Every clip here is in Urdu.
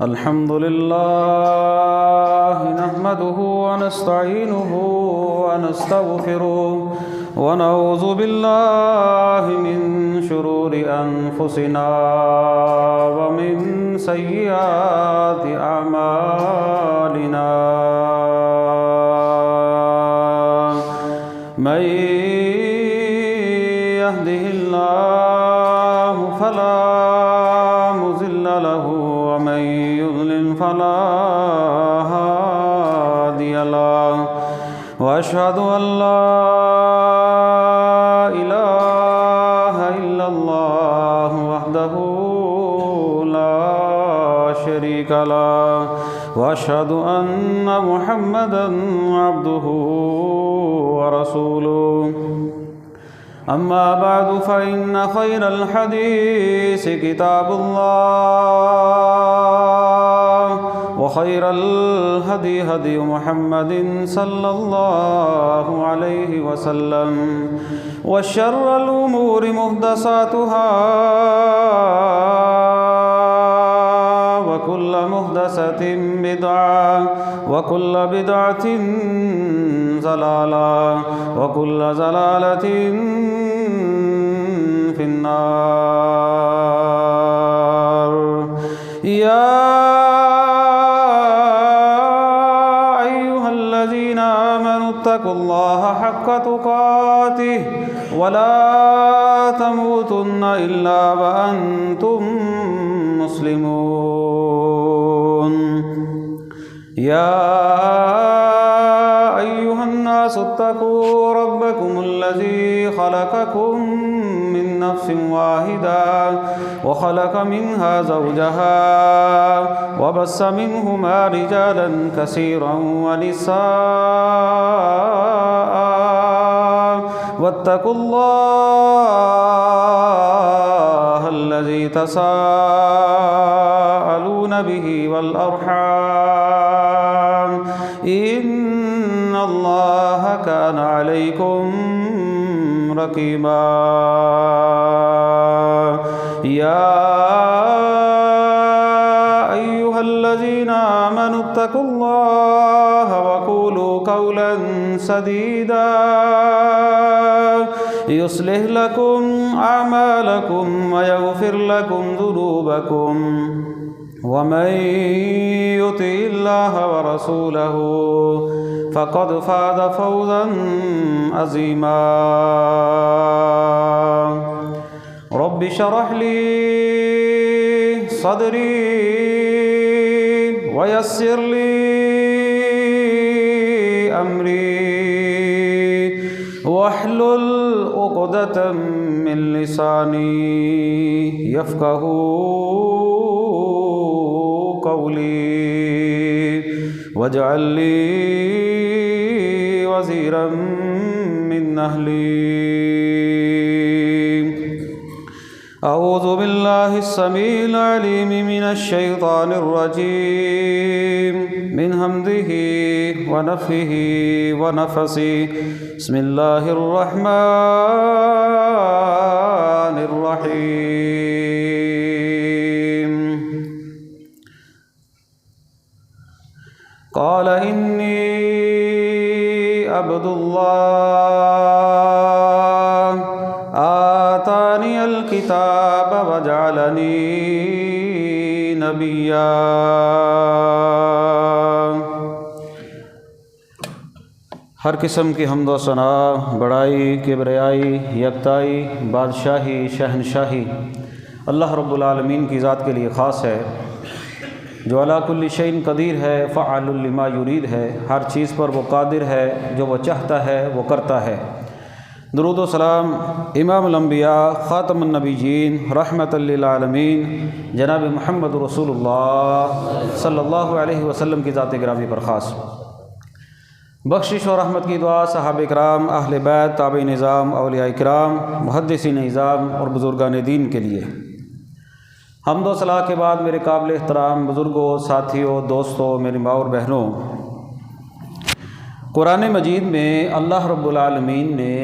الحمد لله نحمده ونستعينه ونستغفره ونعوذ بالله من شرور أنفسنا ومن سيئات أعمالنا من يهده الله فلا مضل له ومن يضلل فلا هادي له وأشهد أن لا إله إلا الله وحده لا شريك له وأشهد أن محمدا عبده ورسوله أما بعد فإن خير الحديث كتاب الله وخير الهدي هدي محمد صلى الله عليه وسلم وشر الأمور محدثاتها وكل محدثة بدعة وكل بدعة ضلالة وكل ضلالة في النار يا أيها الذين آمنوا اتقوا الله حق تقاته ولا تموتن إلا وأنتم مسلمون يا أيها الناس اتقوا ربكم الذي خلقكم من نفس واحدة وخلق منها زوجها وبث منهما رجالا كثيرا ونساء واتقوا الله الذي تساءلون به والأرحام إن الله كان عليكم رقيبا يا أيها الذين آمنوا اتقوا الله وقولوا قولا سديدا يصلح لكم أعمالكم ويغفر لكم ذنوبكم ومن يطع الله ورسوله فقد فاز فوزا عظيما رب اشرح لي صدري ويسر لي أمري واحلل عقدة من لساني يفقهوا قولي واجعل لي وزيرا من أهلي أعوذ بالله السميع العليم من الشيطان الرجيم من همزه ونفخه ونفثه بسم الله الرحمن الرحيم قال إني عبد الله آتاني الكتاب وجعلني نبيا ہر قسم کی حمد و ثنا، بڑائی، کبریائی، یکتائی، بادشاہی، شہنشاہی اللہ رب العالمین کی ذات کے لیے خاص ہے، جو علی کل شیء قدیر ہے، فعال لما یرید ہے، ہر چیز پر وہ قادر ہے، جو وہ چاہتا ہے وہ کرتا ہے۔ درود و سلام امام الانبیاء خاتم النبیین رحمت للعالمین جناب محمد رسول اللہ صلی اللہ علیہ وسلم کی ذات گرامی پر خاص۔ بخشش و رحمت کی دعا صحابہ کرام، اہل بیت، تابعین نظام، اولیاء کرام، محدثین نظام اور بزرگان دین کے لیے۔ حمد و ثنا کے بعد میرے قابل احترام بزرگوں، ساتھیوں، دوستوں، میری ماں اور بہنوں، قرآن مجید میں اللہ رب العالمین نے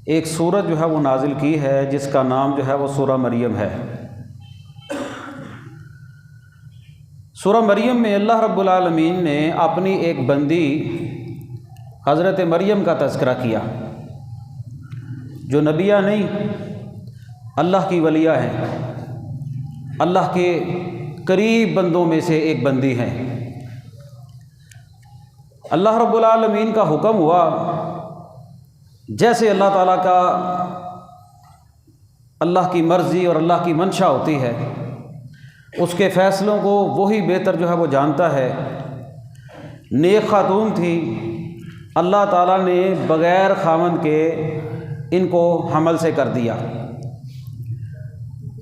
ایک سورت جو ہے وہ نازل کی ہے جس کا نام جو ہے وہ سورہ مریم ہے۔ سورہ مریم میں اللہ رب العالمین نے اپنی ایک بندی حضرت مریم کا تذکرہ کیا، جو نبیہ نہیں، اللہ کی ولیہ ہیں، اللہ کے قریب بندوں میں سے ایک بندی ہیں۔ اللہ رب العالمین کا حکم ہوا، جیسے اللہ تعالیٰ کا اللہ کی مرضی اور اللہ کی منشا ہوتی ہے، اس کے فیصلوں کو وہی بہتر جو ہے وہ جانتا ہے۔ نیک خاتون تھی، اللہ تعالیٰ نے بغیر خاوند کے ان کو حمل سے کر دیا،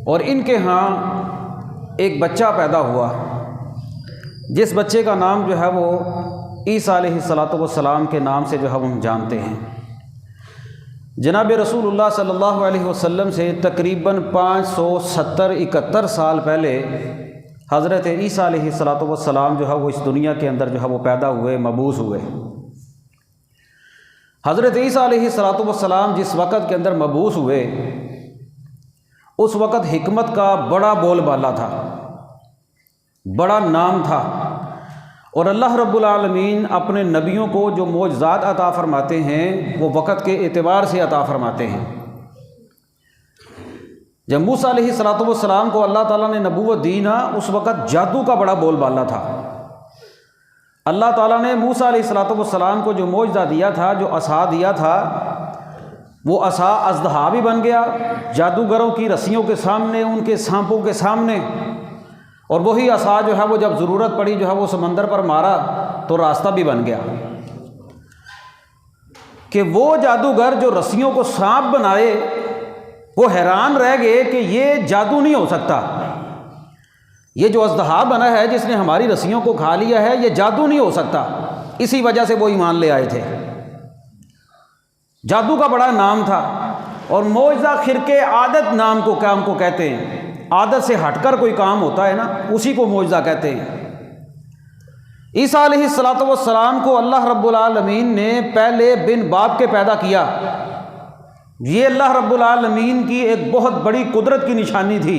اور ان کے ہاں ایک بچہ پیدا ہوا، جس بچے کا نام جو ہے وہ عیسیٰ علیہ السلام کے نام سے جو ہے ہم جانتے ہیں۔ جناب رسول اللہ صلی اللہ علیہ وسلم سے تقریباً 571 سال پہلے حضرت عیسیٰ علیہ السلام جو ہے وہ اس دنیا کے اندر جو ہے وہ پیدا ہوئے، مبعوث ہوئے۔ حضرت عیسیٰ علیہ السلام جس وقت کے اندر مبعوث ہوئے، اس وقت حکمت کا بڑا بول بالا تھا، بڑا نام تھا، اور اللہ رب العالمین اپنے نبیوں کو جو معجزات عطا فرماتے ہیں وہ وقت کے اعتبار سے عطا فرماتے ہیں۔ جب موسیٰ علیہ السلام کو اللہ تعالیٰ نے نبوت دی نا، اس وقت جادو کا بڑا بول بالا تھا۔ اللہ تعالیٰ نے موسیٰ علیہ السلام کو جو معجزہ دیا تھا، جو عصا دیا تھا، وہ عصا اژدہا بھی بن گیا جادوگروں کی رسیوں کے سامنے، ان کے سانپوں کے سامنے، اور وہی عصا جو ہے وہ جب ضرورت پڑی جو ہے وہ سمندر پر مارا تو راستہ بھی بن گیا۔ کہ وہ جادوگر جو رسیوں کو سانپ بنائے، وہ حیران رہ گئے کہ یہ جادو نہیں ہو سکتا، یہ جو اژدہا بنا ہے جس نے ہماری رسیوں کو کھا لیا ہے، یہ جادو نہیں ہو سکتا۔ اسی وجہ سے وہ ایمان لے آئے تھے۔ جادو کا بڑا نام تھا، اور معجزہ خرقِ عادت نام کو کام کو کہتے ہیں۔ عادت سے ہٹ کر کوئی کام ہوتا ہے نا، اسی کو معجزہ کہتے ہیں۔ عیسیٰ علیہ السلام کو اللہ رب العالمین نے پہلے بن باپ کے پیدا کیا۔ یہ اللہ رب العالمین کی ایک بہت بڑی قدرت کی نشانی تھی۔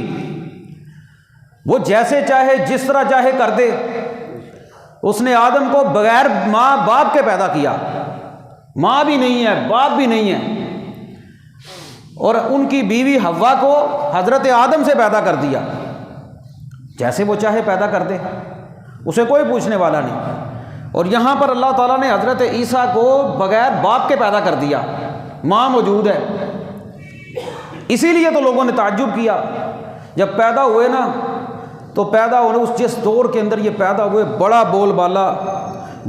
وہ جیسے چاہے جس طرح چاہے کر دے۔ اس نے آدم کو بغیر ماں باپ کے پیدا کیا، ماں بھی نہیں ہے، باپ بھی نہیں ہے، اور ان کی بیوی حوا کو حضرت آدم سے پیدا کر دیا۔ جیسے وہ چاہے پیدا کر دے، اسے کوئی پوچھنے والا نہیں۔ اور یہاں پر اللہ تعالیٰ نے حضرت عیسیٰ کو بغیر باپ کے پیدا کر دیا، ماں موجود ہے۔ اسی لیے تو لوگوں نے تعجب کیا جب پیدا ہوئے نا، تو پیدا ہونے اس جس دور کے اندر یہ پیدا ہوئے، بڑا بول بالا،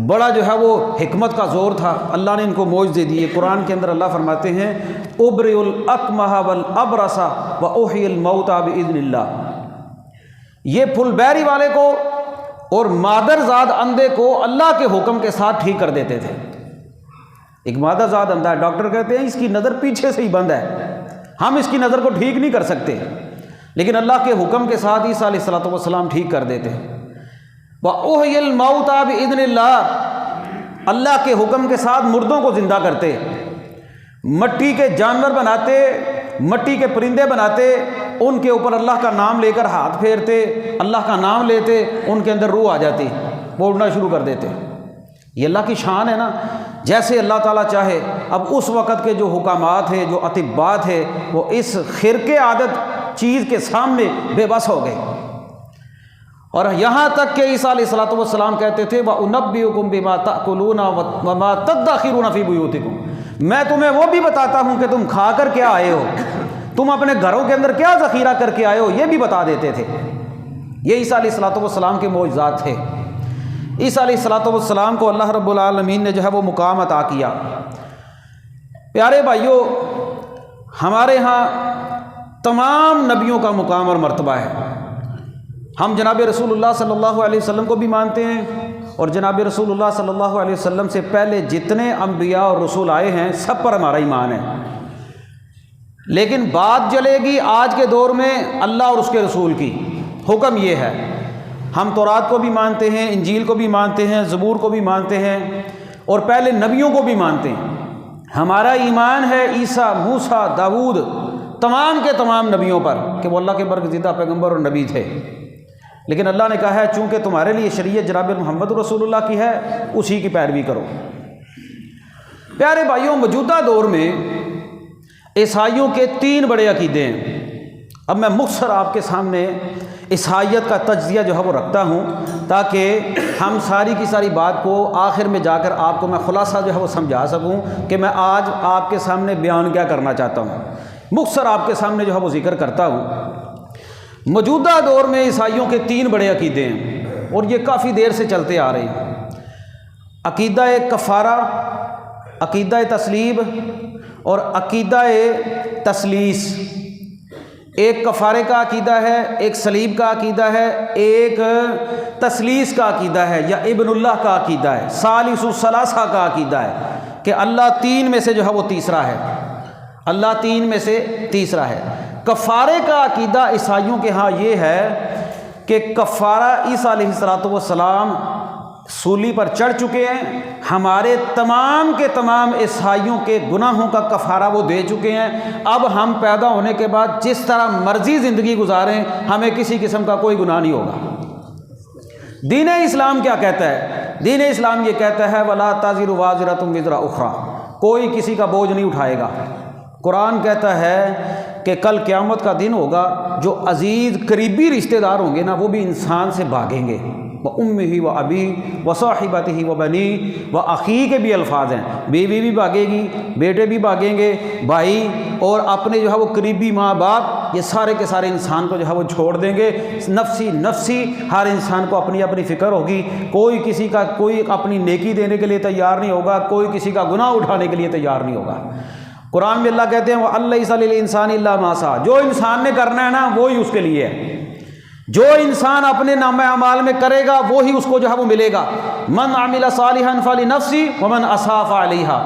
بڑا جو ہے وہ حکمت کا زور تھا۔ اللہ نے ان کو معجزے دیے۔ قرآن کے اندر اللہ فرماتے ہیں ابرئ الاکمہ والابرص واحیی الموتى باذن اللہ۔ یہ پھل بہری والے کو اور مادر زاد اندھے کو اللہ کے حکم کے ساتھ ٹھیک کر دیتے تھے۔ ایک مادر زاد اندھا ہے، ڈاکٹر کہتے ہیں اس کی نظر پیچھے سے ہی بند ہے، ہم اس کی نظر کو ٹھیک نہیں کر سکتے، لیکن اللہ کے حکم کے ساتھ عیسیٰ علیہ السلام ٹھیک کر دیتے۔ وَأُحْيِي الْمَوْتَى بِإِذْنِ اللَّهِ، اللہ کے حکم کے ساتھ مردوں کو زندہ کرتے، مٹی کے جانور بناتے، مٹی کے پرندے بناتے، ان کے اوپر اللہ کا نام لے کر ہاتھ پھیرتے، اللہ کا نام لیتے، ان کے اندر روح آ جاتی، وہ اڑنا شروع کر دیتے۔ یہ اللہ کی شان ہے نا، جیسے اللہ تعالیٰ چاہے۔ اب اس وقت کے جو حکامات ہیں، جو اطباء تھے، وہ اس خرقِ عادت چیز کے سامنے بے بس ہو گئے، اور یہاں تک کہ عیسیٰ علیہ السلام کہتے تھے وَأُنَبِّئُكُم بِمَا تَأْكُلُونَ وَمَا تَدَّخِرُونَ فِي بُيُوتِكُم، میں تمہیں وہ بھی بتاتا ہوں کہ تم کھا کر کیا آئے ہو، تم اپنے گھروں کے اندر کیا ذخیرہ کر کے آئے ہو، یہ بھی بتا دیتے تھے۔ یہ عیسیٰ علیہ السلام کے معجزات تھے۔ عیسیٰ علیہ السلام کو اللہ رب العالمین نے جو ہے وہ مقام عطا کیا۔ پیارے بھائیوں، ہمارے ہاں تمام نبیوں کا مقام اور مرتبہ ہے۔ ہم جناب رسول اللہ صلی اللہ علیہ وسلم کو بھی مانتے ہیں، اور جناب رسول اللہ صلی اللہ علیہ وسلم سے پہلے جتنے انبیاء اور رسول آئے ہیں سب پر ہمارا ایمان ہے۔ لیکن بات چلے گی آج کے دور میں اللہ اور اس کے رسول کی۔ حکم یہ ہے، ہم تورات کو بھی مانتے ہیں، انجیل کو بھی مانتے ہیں، زبور کو بھی مانتے ہیں، اور پہلے نبیوں کو بھی مانتے ہیں۔ ہمارا ایمان ہے عیسیٰ، موسیٰ، داؤد، تمام کے تمام نبیوں پر کہ وہ اللہ کے برگزیدہ پیغمبر اور نبی تھے، لیکن اللہ نے کہا ہے چونکہ تمہارے لیے شریعت جناب محمد رسول اللہ کی ہے، اسی کی پیروی کرو۔ پیارے بھائیوں، موجودہ دور میں عیسائیوں کے 3 بڑے عقیدے ہیں۔ اب میں مختصر آپ کے سامنے عیسائیت کا تجزیہ جو ہے وہ رکھتا ہوں تاکہ ہم ساری کی ساری بات کو آخر میں جا کر آپ کو میں خلاصہ جو ہے وہ سمجھا سکوں کہ میں آج آپ کے سامنے بیان کیا کرنا چاہتا ہوں۔ مختصر آپ کے سامنے جو ہے وہ ذکر کرتا ہوں۔ موجودہ دور میں عیسائیوں کے 3 بڑے عقیدے ہیں اور یہ کافی دیر سے چلتے آ رہے ہیں۔ عقیدہ کفارہ، عقیدہ تسلیب اور عقیدہ تثلیث۔ ایک کفارے کا عقیدہ ہے، ایک صلیب کا عقیدہ ہے، ایک تثلیث کا عقیدہ ہے یا ابن اللہ کا عقیدہ ہے، ثالث الثلاثہ کا عقیدہ ہے کہ اللہ 3 میں سے جو ہے وہ تیسرا ہے، اللہ 3 میں سے تیسرا ہے۔ کفارے کا عقیدہ عیسائیوں کے ہاں یہ ہے کہ کفارہ عیسیٰ علیہ السلام سولی پر چڑھ چکے ہیں، ہمارے تمام کے تمام عیسائیوں کے گناہوں کا کفارہ وہ دے چکے ہیں، اب ہم پیدا ہونے کے بعد جس طرح مرضی زندگی گزاریں، ہمیں کسی قسم کا کوئی گناہ نہیں ہوگا۔ دین اسلام کیا کہتا ہے؟ دین اسلام یہ کہتا ہے وَلَا تَزِرُ وَازِرَةٌ وِزْرَ أُخْرَىٰ، کوئی کسی کا بوجھ نہیں اٹھائے گا۔ قرآن کہتا ہے کہ کل قیامت کا دن ہوگا، جو عزیز قریبی رشتہ دار ہوں گے نا وہ بھی انسان سے بھاگیں گے۔ وَأُمِّهِ وَأَبِيهِ وَصَاحِبَتِهِ وَبَنِيهِ وَأَخِيهِ کے بھی الفاظ ہیں، بیوی بھی بھاگے گی، بیٹے بھی بھاگیں گے، بھائی اور اپنے جو ہے وہ قریبی ماں باپ، یہ سارے کے سارے انسان کو جو ہے وہ چھوڑ دیں گے۔ نفسی نفسی ہر انسان کو اپنی اپنی فکر ہوگی، کوئی کسی کا کوئی اپنی نیکی دینے کے لیے تیار نہیں ہوگا، کوئی کسی کا گناہ اٹھانے کے لیے تیار نہیں ہوگا۔ قرآن میں اللہ کہتے ہیں وَأَن لَيْسَ لِلْإِنسَانِ إِلَّا مَا سَعَىٰ، جو انسان نے کرنا ہے نا وہی اس کے لیے ہے، جو انسان اپنے نامہ اعمال میں کرے گا وہی اس کو جو ہے وہ ملے گا۔ من عمل صالحا فلنفسه ومن اساء فعليها،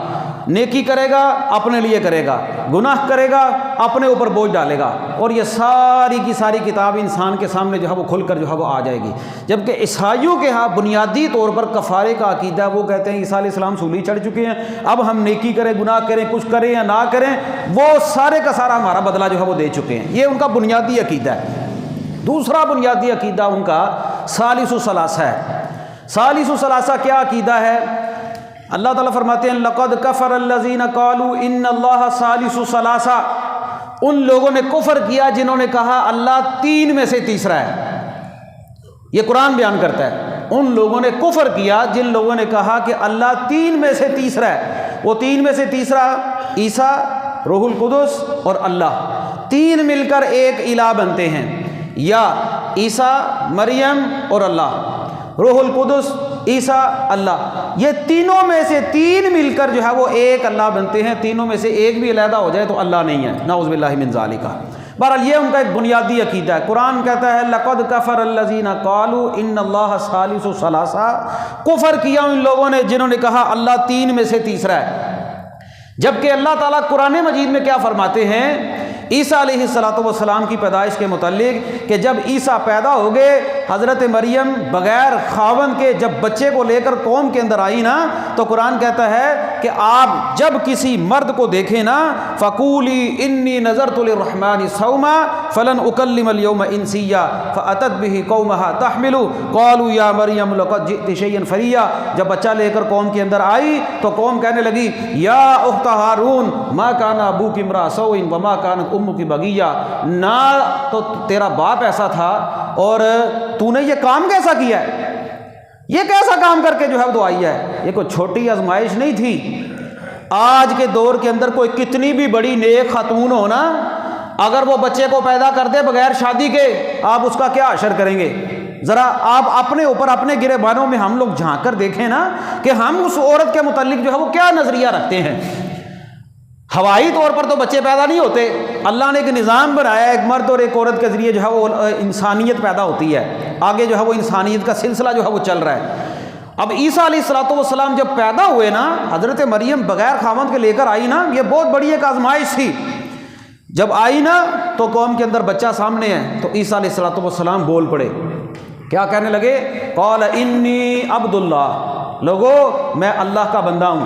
نیکی کرے گا اپنے لیے کرے گا، گناہ کرے گا اپنے اوپر بوجھ ڈالے گا، اور یہ ساری کی ساری کتاب انسان کے سامنے جو ہے وہ کھل کر جو ہے وہ آ جائے گی۔ جبکہ عیسائیوں کے ہاں بنیادی طور پر کفارے کا عقیدہ، وہ کہتے ہیں عیسیٰ علیہ السلام سولی چڑھ چکے ہیں، اب ہم نیکی کریں گناہ کریں کچھ کریں یا نہ کریں وہ سارے کا سارا ہمارا بدلہ جو ہے وہ دے چکے ہیں، یہ ان کا بنیادی عقیدہ ہے۔ دوسرا بنیادی عقیدہ ان کا ثالث الثلاثہ ہے۔ ثالث الثلاثہ کیا عقیدہ ہے؟ اللہ تعالیٰ فرماتے ہیں لَقَدْ كَفَرَ الَّذِينَ قَالُوا إِنَّ اللَّهَ ثَالِثُ ثَلَاثَةٍ، ان لوگوں نے کفر کیا جنہوں نے کہا اللہ 3 میں سے تیسرا ہے۔ یہ قرآن بیان کرتا ہے، ان لوگوں نے کفر کیا جن لوگوں نے کہا کہ اللہ 3 میں سے تیسرا ہے۔ وہ 3 میں سے تیسرا عیسیٰ، روح القدس اور اللہ، 3 مل کر ایک الہ بنتے ہیں، یا عیسیٰ، مریم اور اللہ، روح القدس، عیسیٰ، اللہ، یہ تینوں میں سے 3 مل کر جو ہے وہ ایک اللہ بنتے ہیں۔ تینوں میں سے ایک بھی علیحدہ ہو جائے تو اللہ نہیں ہے، نعوذ باللہ من ذالک۔ بہرحال یہ ان کا ایک بنیادی عقیدہ ہے۔ قرآن کہتا ہے لَقَدْ كَفَرَ الَّذِينَ قَالُوا إِنَّ اللَّهَ ثَالِثُ ثَلَاثَةٍ، کفر کیا ان لوگوں نے جنہوں نے کہا اللہ 3 میں سے تیسرا ہے۔ جبکہ اللہ تعالیٰ قرآن مجید میں کیا فرماتے ہیں عیسیٰ علیہ السلام کی پیدائش کے متعلق کہ جب عیسیٰ پیدا ہو گئے، حضرت مریم بغیر خاوند کے جب بچے کو لے کر قوم کے اندر آئی نا، تو قرآن کہتا ہے کہ آپ جب کسی مرد کو دیکھیں نا فَقُولِي إِنِّي نَذَرْتُ لِلرَّحْمَٰنِ صَوْمًا فَلَنْ أُكَلِّمَ الْيَوْمَ إِنسِيًّا فَأَتَتْ بِهِ قَوْمَهَا تَحْمِلُهُ قَالُوا يَا مَرْيَمُ لَقَدْ جِئْتِ شَيْئًا فَرِيًّا، جب بچہ لے کر قوم کے اندر آئی تو قوم کہنے لگی یا اخت ہارون ما کان ابوک امرأ سوء وما کانت امک بغیہ، نہ تو تیرا باپ ایسا تھا اور تو نے یہ کام کیسا کیا ہے، یہ کیسا کام کر کے جو ہے وہ آئی ہے۔ یہ کوئی چھوٹی آزمائش نہیں تھی۔ آج کے دور کے اندر کوئی کتنی بھی بڑی نیک خاتون ہو نا، اگر وہ بچے کو پیدا کر دے بغیر شادی کے، آپ اس کا کیا حشر کریں گے؟ ذرا آپ اپنے اوپر اپنے گریبانوں میں ہم لوگ جھانک کر دیکھیں نا کہ ہم اس عورت کے متعلق جو ہے وہ کیا نظریہ رکھتے ہیں۔ ہوائی طور پر تو بچے پیدا نہیں ہوتے، اللہ نے ایک نظام بنایا ہے، ایک مرد اور ایک عورت کے ذریعے جو ہے وہ انسانیت پیدا ہوتی ہے، آگے جو ہے وہ انسانیت کا سلسلہ جو ہے وہ چل رہا ہے۔ اب عیسیٰ علیہ السلام جب پیدا ہوئے نا، حضرت مریم بغیر خاوند کے لے کر آئی نا، یہ بہت بڑی ایک آزمائش تھی۔ جب آئی نا تو قوم کے اندر بچہ سامنے ہے تو عیسیٰ علیہ السلام بول پڑے، کیا کہنے لگے؟ قال انی عبد اللہ، لوگو میں اللہ کا بندہ ہوں،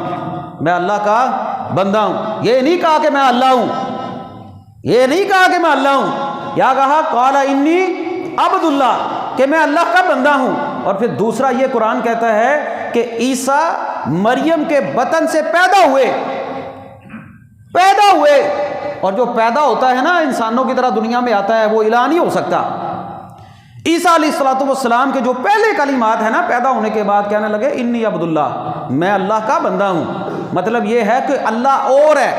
میں اللہ کا بندہ ہوں، یہ نہیں کہا کہ میں اللہ ہوں، یہ نہیں کہا کہ میں اللہ ہوں، یا کہا قال انی عبد اللہ کہ میں اللہ کا بندہ ہوں۔ اور پھر دوسرا یہ قرآن کہتا ہے کہ عیسیٰ مریم کے بطن سے پیدا ہوئے، اور جو پیدا ہوتا ہے نا انسانوں کی طرح دنیا میں آتا ہے وہ الہ نہیں ہو سکتا۔ عیسیٰ علیہ الصلوۃ والسلام کے جو پہلے کلمات ہیں نا پیدا ہونے کے بعد کہنے لگے انی عبد اللہ، میں اللہ کا بندہ ہوں۔ مطلب یہ ہے کہ اللہ اور ہے،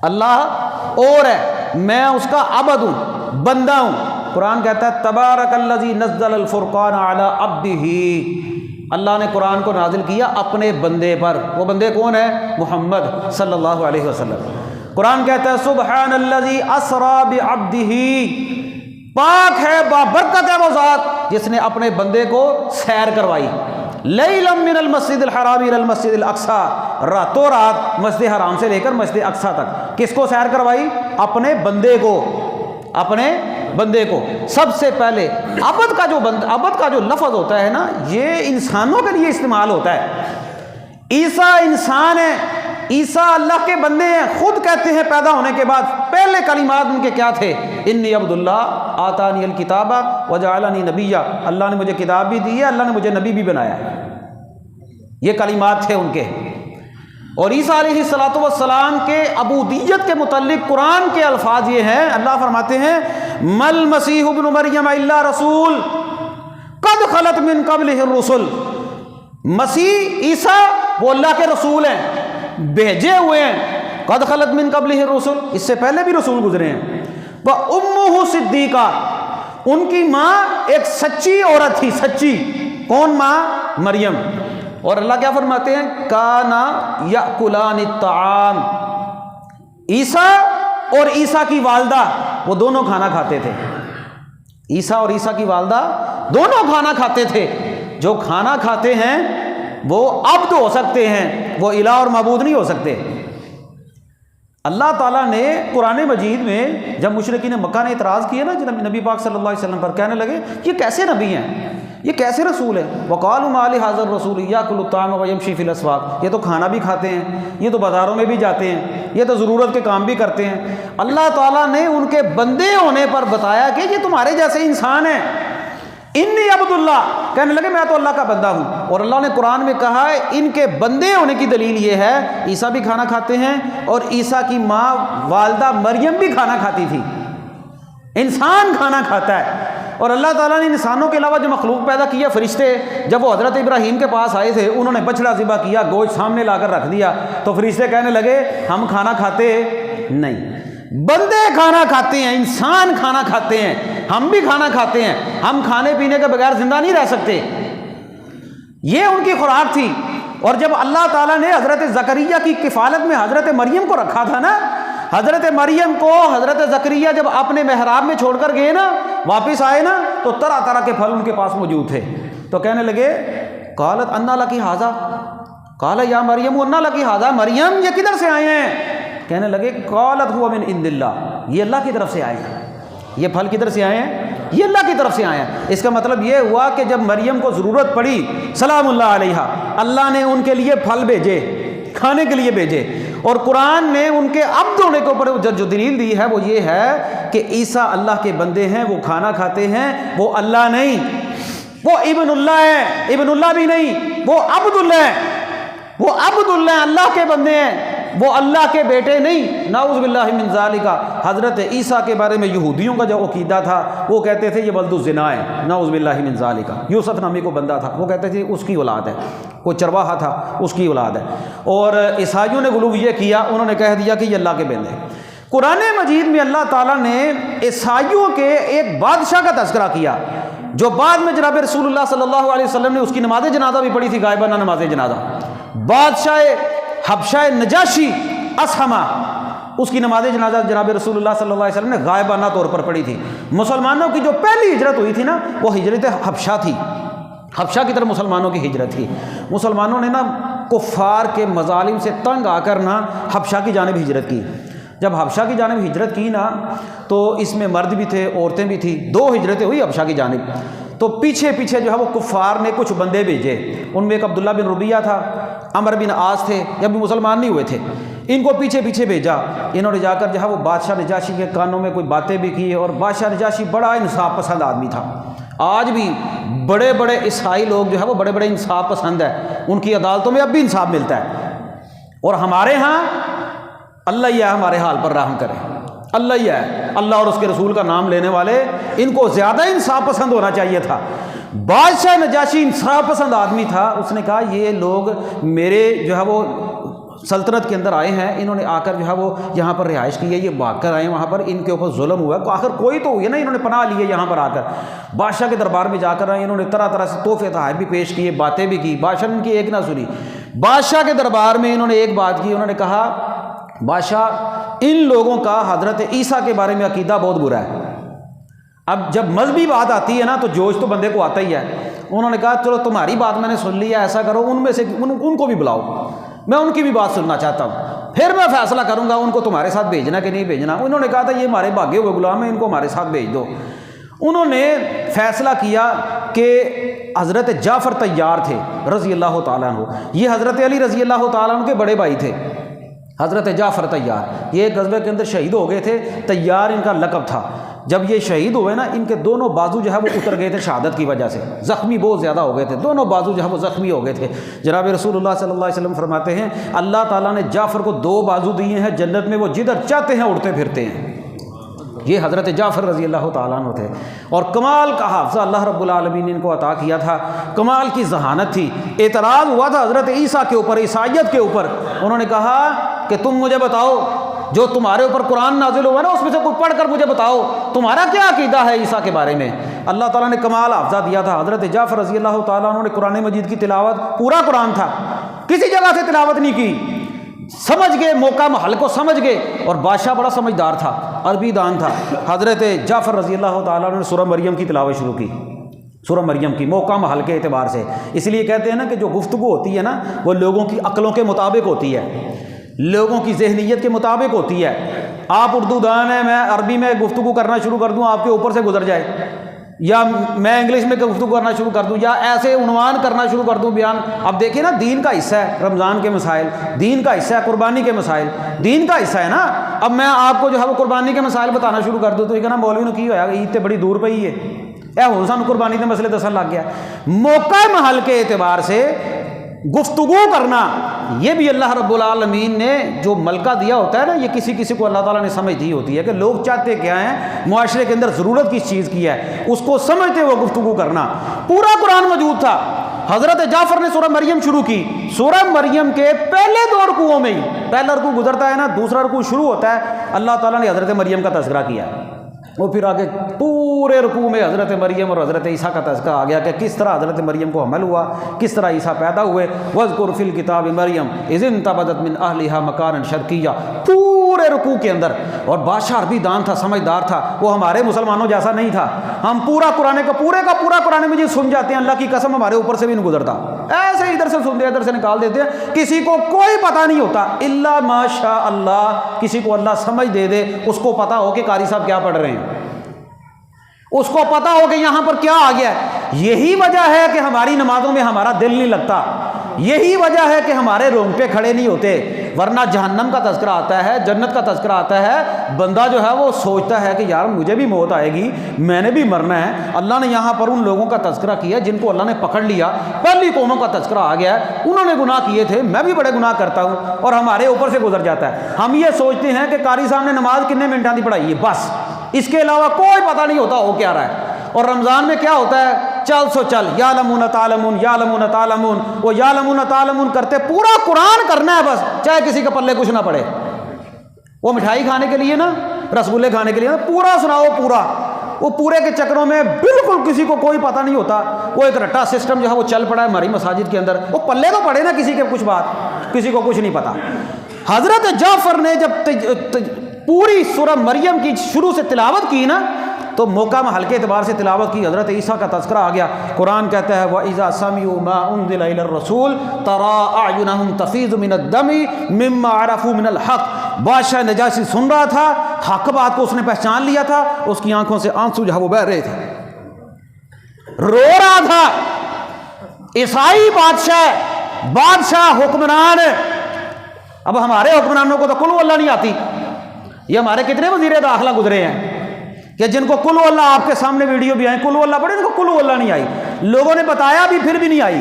اللہ اور ہے، میں اس کا عبد ہوں، بندہ ہوں۔ قرآن کہتا ہے تبارک الذی نزل الفرقان علی عبدہ، اللہ نے قرآن کو نازل کیا اپنے بندے پر۔ وہ بندے کون ہے؟ محمد صلی اللہ علیہ وسلم۔ قرآن کہتا ہے سبحان الذی اسری بعبدہ، پاک ہے بابرکت ہے وہ ذات جس نے اپنے بندے کو سیر کروائی، لیلا من المسجد الحرام الى المسجد الاقصی، راتوں رات مسجد حرام سے لے کر مسجد اقصی تک کس کو سیر کروائی؟ اپنے بندے کو، اپنے بندے کو۔ سب سے پہلے عبد کا جو لفظ ہوتا ہے نا یہ انسانوں کے لیے استعمال ہوتا ہے۔ عیسیٰ انسان ہے، عیسیٰ اللہ کے بندے ہیں، خود کہتے ہیں پیدا ہونے کے بعد پہلے کلمات ان کے کیا تھے؟ انی عبد اللہ آتانی الکتاب وجعلنی نبیا، اللہ نے مجھے کتاب بھی دی ہے، اللہ نے مجھے نبی بھی بنایا ہے، یہ کلمات تھے ان کے۔ اور عیسیٰ علیہ الصلوۃ والسلام کے عبودیت کے متعلق قرآن کے الفاظ یہ ہیں، اللہ فرماتے ہیں مل مسیح ابن مریم الا رسول قد خلت من قبلہ الرسل، مسیح عیسیٰ وہ اللہ کے رسول ہیں، بھیجے ہوئے ہیں، قد خلت من قبلہ الرسل، اس سے پہلے بھی رسول گزرے ہیں، وامہ صدیقہ، ان کی ماں ایک سچی عورت تھی، سچی، کون ماں؟ مریم۔ اور اللہ کیا فرماتے ہیں کانا یاکلان الطعام، عیسیٰ اور عیسیٰ کی والدہ وہ دونوں کھانا کھاتے تھے، عیسیٰ اور عیسیٰ کی والدہ دونوں کھانا کھاتے تھے۔ جو کھانا کھاتے ہیں وہ عبد ہو سکتے ہیں، وہ الہ اور معبود نہیں ہو سکتے۔ اللہ تعالیٰ نے قرآن مجید میں جب مشرکین مکہ نے اعتراض کیا نا جب نبی پاک صلی اللہ علیہ وسلم پر، کہنے لگے یہ کیسے نبی ہیں، یہ کیسے رسول ہے؟ وقالوا ما لهذا الرسول ياكل الطعام ويمشي في الاسواق، یہ تو کھانا بھی کھاتے ہیں، یہ تو بازاروں میں بھی جاتے ہیں، یہ تو ضرورت کے کام بھی کرتے ہیں۔ اللہ تعالیٰ نے ان کے بندے ہونے پر بتایا کہ یہ تمہارے جیسے انسان ہیں۔ انی عبد اللہ، کہنے لگے میں تو اللہ کا بندہ ہوں۔ اور اللہ نے قرآن میں کہا ہے ان کے بندے ہونے کی دلیل یہ ہے عیسیٰ بھی کھانا کھاتے ہیں اور عیسیٰ کی ماں والدہ مریم بھی کھانا کھاتی تھی، انسان کھانا کھاتا ہے۔ اور اللہ تعالیٰ نے انسانوں کے علاوہ جو مخلوق پیدا کیا، فرشتے، جب وہ حضرت ابراہیم کے پاس آئے تھے انہوں نے بچڑا ذبح کیا، گوشت سامنے لا کر رکھ دیا، تو فرشتے کہنے لگے ہم کھانا کھاتے نہیں، بندے کھانا کھاتے ہیں، انسان کھانا کھاتے ہیں، ہم بھی کھانا کھاتے ہیں، ہم کھانے پینے کے بغیر زندہ نہیں رہ سکتے، یہ ان کی خوراک تھی۔ اور جب اللہ تعالیٰ نے حضرت زکریا کی کفالت میں حضرت مریم کو رکھا تھا نا، حضرت مریم کو حضرت زکریا جب اپنے محراب میں چھوڑ کر گئے نا، واپس آئے نا، تو طرح طرح کے پھل ان کے پاس موجود تھے، تو کہنے لگے قالت انا لکی ھذا، قال یا مریم انا لکی ھذا، مریم یہ کدھر سے آئے ہیں؟ کہنے لگے قالت هو من عند اللہ، یہ اللہ کی طرف سے آئے ہیں، یہ پھل کدھر سے آئے ہیں؟ یہ اللہ کی طرف سے آئے ہیں۔ اس کا مطلب یہ ہوا کہ جب مریم کو ضرورت پڑی سلام اللہ علیہا، اللہ نے ان کے لیے پھل بھیجے، کھانے کے لیے بھیجے۔ اور قرآن نے ان کے عبد ہونے کے اوپر جو دلیل دی ہے وہ یہ ہے کہ عیسیٰ اللہ کے بندے ہیں، وہ کھانا کھاتے ہیں، وہ اللہ نہیں، وہ ابن اللہ ہے، ابن اللہ بھی نہیں، وہ عبد اللہ ہے، وہ عبد اللہ، اللہ کے بندے ہیں، وہ اللہ کے بیٹے نہیں۔ نعوذ باللہ من ذالک، حضرت عیسیٰ کے بارے میں یہودیوں کا جو عقیدہ تھا وہ کہتے تھے یہ ولد الزنا ہے، نعوذ باللہ من ذالک۔ یوسف نامی کو بندہ تھا، وہ کہتے تھے اس کی اولاد ہے، کوئی چرواہا تھا اس کی اولاد ہے۔ اور عیسائیوں نے غلو یہ کیا، انہوں نے کہہ دیا کہ یہ اللہ کے بندے ہیں۔ قرآن مجید میں اللہ تعالیٰ نے عیسائیوں کے ایک بادشاہ کا تذکرہ کیا جو بعد میں جناب رسول اللہ صلی اللہ علیہ وسلم نے اس کی نماز جنازہ بھی پڑھی تھی، غائبانہ نماز جنازہ، بادشاہ حبشہ نجاشی اسحمہ، اس کی نماز جنازہ جناب رسول اللہ صلی اللہ علیہ وسلم نے غائبانہ طور پر پڑھی تھی۔ مسلمانوں کی جو پہلی ہجرت ہوئی تھی نا وہ ہجرت حبشہ تھی، حبشہ کی طرف مسلمانوں کی ہجرت تھی۔ مسلمانوں نے نا کفار کے مظالم سے تنگ آ کر نا حبشہ کی جانب ہجرت کی۔ جب حبشہ کی جانب ہجرت کی نا تو اس میں مرد بھی تھے، عورتیں بھی تھیں، 2 ہجرتیں ہوئی حبشہ کی جانب۔ تو پیچھے پیچھے جو ہے وہ کفار نے کچھ بندے بھیجے، ان میں ایک عبداللہ بن ربیعہ تھا، عمر بن عاص تھے، جب بھی مسلمان نہیں ہوئے تھے، ان کو پیچھے پیچھے بھیجا، انہوں نے جا کر جو ہے وہ بادشاہ نجاشی کے کانوں میں کوئی باتیں بھی کی، اور بادشاہ نجاشی بڑا انصاف پسند آدمی تھا۔ آج بھی بڑے بڑے عیسائی لوگ جو ہے وہ بڑے بڑے انصاف پسند ہیں، ان کی عدالتوں میں اب بھی انصاف ملتا ہے۔ اور ہمارے ہاں اللہ ہی ہے ہمارے حال پر رحم کرے، اللہ ہی ہے، اللہ اور اس کے رسول کا نام لینے والے ان کو زیادہ انصاف پسند ہونا چاہیے تھا۔ بادشاہ نجاشی انصاف پسند آدمی تھا، اس نے کہا یہ لوگ میرے جو ہے وہ سلطنت کے اندر آئے ہیں، انہوں نے آ کر جو ہے وہ یہاں پر رہائش کی ہے، یہ بھاگ کر آئے ہیں وہاں پر، ان کے اوپر ظلم ہوا ہے، آخر کوئی تو ہوئی ہے نا، انہوں نے پناہ لی ہے یہاں پر آ کر۔ بادشاہ کے دربار میں جا کر آئے، انہوں نے طرح طرح سے تحفے تحائف بھی پیش کیے، باتیں بھی کی، بادشاہ نے ان کی ایک نہ سنی۔ بادشاہ کے دربار میں انہوں نے ایک بات کی، انہوں نے کہا بادشاہ ان لوگوں کا حضرت عیسیٰ کے بارے میں عقیدہ بہت برا ہے۔ اب جب مذہبی بات آتی ہے نا تو جوش تو بندے کو آتا ہی ہے۔ انہوں نے کہا چلو تمہاری بات میں نے سن لی ہے، ایسا کرو ان میں سے ان کو بھی بلاؤ، میں ان کی بھی بات سننا چاہتا ہوں، پھر میں فیصلہ کروں گا ان کو تمہارے ساتھ بھیجنا کہ نہیں بھیجنا۔ انہوں نے کہا تھا یہ ہمارے بھاگے ہوئے غلام ہیں، ان کو ہمارے ساتھ بھیج دو۔ انہوں نے فیصلہ کیا کہ حضرت جعفر طیار تھے رضی اللہ تعالیٰ عنہ، یہ حضرت علی رضی اللہ تعالیٰ عنہ کے بڑے بھائی تھے، حضرت جعفر طیار، یہ ایک غزوے کے اندر شہید ہو گئے تھے، طیار ان کا لقب تھا۔ جب یہ شہید ہوئے نا، ان کے دونوں بازو جو ہے وہ اتر گئے تھے شہادت کی وجہ سے، زخمی بہت زیادہ ہو گئے تھے، دونوں بازو جو ہے وہ زخمی ہو گئے تھے۔ جناب رسول اللہ صلی اللہ علیہ وسلم فرماتے ہیں اللہ تعالیٰ نے جعفر کو 2 بازو دیے ہیں، جنت میں وہ جدھر چاہتے ہیں اڑتے پھرتے ہیں۔ یہ حضرت جعفر رضی اللہ تعالیٰ عنہ تھے، اور کمال کا حافظہ اللہ رب العالمین نے ان کو عطا کیا تھا، کمال کی ذہانت تھی۔ اعتراض ہوا تھا حضرت عیسیٰ کے اوپر، عیسائیت کے اوپر، انہوں نے کہا کہ تم مجھے بتاؤ جو تمہارے اوپر قرآن نازل ہوا نا اس میں سے کوئی پڑھ کر مجھے بتاؤ تمہارا کیا عقیدہ ہے عیسیٰ کے بارے میں۔ اللہ تعالیٰ نے کمال حافظہ دیا تھا، حضرت جعفر رضی اللہ تعالیٰ عنہ نے قرآن مجید کی تلاوت، پورا قرآن تھا، کسی جگہ سے تلاوت نہیں کی، سمجھ گئے، موقع محل کو سمجھ گئے، اور بادشاہ بڑا سمجھدار تھا، عربی دان تھا۔ حضرت جعفر رضی اللہ تعالیٰ عنہ نے سورہ مریم کی تلاوت شروع کی، سورہ مریم کی، موقع محل کے اعتبار سے۔ اس لیے کہتے ہیں نا کہ جو گفتگو ہوتی ہے نا وہ لوگوں کی عقلوں کے مطابق ہوتی ہے، لوگوں کی ذہنیت کے مطابق ہوتی ہے۔ آپ اردو دان ہیں، میں عربی میں گفتگو کرنا شروع کر دوں آپ کے اوپر سے گزر جائے، یا میں انگلش میں گفتگو کرنا شروع کر دوں، یا ایسے عنوان کرنا شروع کر دوں بیان۔ اب دیکھیں نا دین کا حصہ ہے رمضان کے مسائل، دین کا حصہ ہے قربانی کے مسائل، دین کا حصہ ہے نا۔ اب میں آپ کو جو ہے وہ قربانی کے مسائل بتانا شروع کر دوں تو یہ کہنا مولوی نے کی ہوا عید تے بڑی دور پئی ہے، اے ہن سانوں قربانی کے مسئلے دسن لگ گیا۔ موقع محل کے اعتبار سے گفتگو کرنا، یہ بھی اللہ رب العالمین نے جو ملکہ دیا ہوتا ہے نا، یہ کسی کسی کو اللہ تعالیٰ نے سمجھ دی ہوتی ہے کہ لوگ چاہتے کیا ہیں، معاشرے کے اندر ضرورت کس چیز کی ہے، اس کو سمجھتے ہوئے گفتگو کرنا۔ پورا قرآن موجود تھا۔ حضرت جعفر نے سورہ مریم شروع کی، سورہ مریم کے پہلے 2 رکوعوں میں ہی، پہلا رکوع گزرتا ہے نا، دوسرا رکوع شروع ہوتا ہے، اللہ تعالیٰ نے حضرت مریم کا تذکرہ کیا، اور پھر آگے پورے رکوع میں حضرت مریم اور حضرت عیسیٰ کا تذکرہ آ گیا کہ کس طرح حضرت مریم کو حمل ہوا، کس طرح عیسیٰ پیدا ہوئے۔ وَاذْكُرْ فِي الْكِتَابِ مَرْيَمَ إِذِ انتَبَذَتْ مِنْ أَهْلِهَا مَكَانًا شَرْقِيًّا، پورے رکوع کے اندر۔ اور بادشاہ عربی دان تھا، سمجھدار تھا، وہ ہمارے مسلمانوں جیسا نہیں تھا۔ ہم پورا قرآن کا پورا قرآن مجید سن جاتے ہیں، اللہ کی قسم ہمارے اوپر سے بھی نہیں گزرتا، ایسے ادھر سے سنتے ادھر سے نکال دیتے ہیں، کسی کو کوئی پتہ نہیں ہوتا الا ماشاء اللہ۔ کسی کو اللہ سمجھ دے دے، اس کو پتہ ہو کہ قاری صاحب کیا پڑھ رہے ہیں، اس کو پتا ہو کہ یہاں پر کیا آ گیا ہے۔ یہی وجہ ہے کہ ہماری نمازوں میں ہمارا دل نہیں لگتا، یہی وجہ ہے کہ ہمارے رونگٹے کھڑے نہیں ہوتے، ورنہ جہنم کا تذکرہ آتا ہے، جنت کا تذکرہ آتا ہے، بندہ جو ہے وہ سوچتا ہے کہ یار مجھے بھی موت آئے گی، میں نے بھی مرنا ہے۔ اللہ نے یہاں پر ان لوگوں کا تذکرہ کیا جن کو اللہ نے پکڑ لیا، پہلی قوموں کا تذکرہ آ گیا ہے، انہوں نے گناہ کیے تھے، میں بھی بڑے گناہ کرتا ہوں، اور ہمارے اوپر سے گزر جاتا ہے۔ ہم یہ سوچتے ہیں کہ قاری صاحب نے نماز کتنے منٹوں کی پڑھائی ہے، بس اس کے علاوہ کوئی پتہ نہیں ہوتا ہو کیا رہا ہے۔ اور رمضان میں کیا ہوتا ہے، چل سو چل، یعلمون تعلمون یعلمون تعلمون، وہ یعلمون تعلمون کرتے پورا قرآن کرنا ہے بس، چاہے کسی کے پلے کچھ نہ پڑے۔ وہ مٹھائی کھانے کے لیے نا، رسگلے کھانے کے لیے نا، پورا سناؤ پورا، وہ پورے کے چکروں میں بالکل کسی کو کوئی پتہ نہیں ہوتا۔ وہ ایک رٹا سسٹم جو ہے وہ چل پڑا ہے ہماری مساجد کے اندر، وہ پلے تو پڑے نا کسی کے کچھ بات، کسی کو کچھ نہیں پتا۔ حضرت جعفر نے جب پوری سورہ مریم کی شروع سے تلاوت کی نا، تو موقع محل کے اعتبار سے تلاوت کی، حضرت عیسیٰ کا تذکرہ آ گیا۔ قرآن کہتا ہے وَإِذَا سَمِعُوا مَا أُنزِلَ إِلَى الرَّسُولِ تَرَىٰ أَعْيُنَهُمْ تَفِيضُ مِنَ الدَّمِ مِمَّا عَرَفُوا مِنَ الْحَقِّ۔ بادشاہ نجاشی سن رہا تھا، حق بات کو اس نے پہچان لیا تھا، اس کی آنکھوں سے آنسو جو ہے وہ بہہ رہے تھے، رو رہا تھا۔ عیسائی بادشاہ حکمران اب ہمارے حکمرانوں کو تو قل اللہ نہیں آتی. یہ ہمارے کتنے وزیر داخلہ گزرے ہیں کہ جن کو قل اللہ آپ کے سامنے ویڈیو بھی آئیں قل اللہ پڑھے، ان کو قل اللہ نہیں آئی، لوگوں نے بتایا بھی پھر بھی نہیں آئی.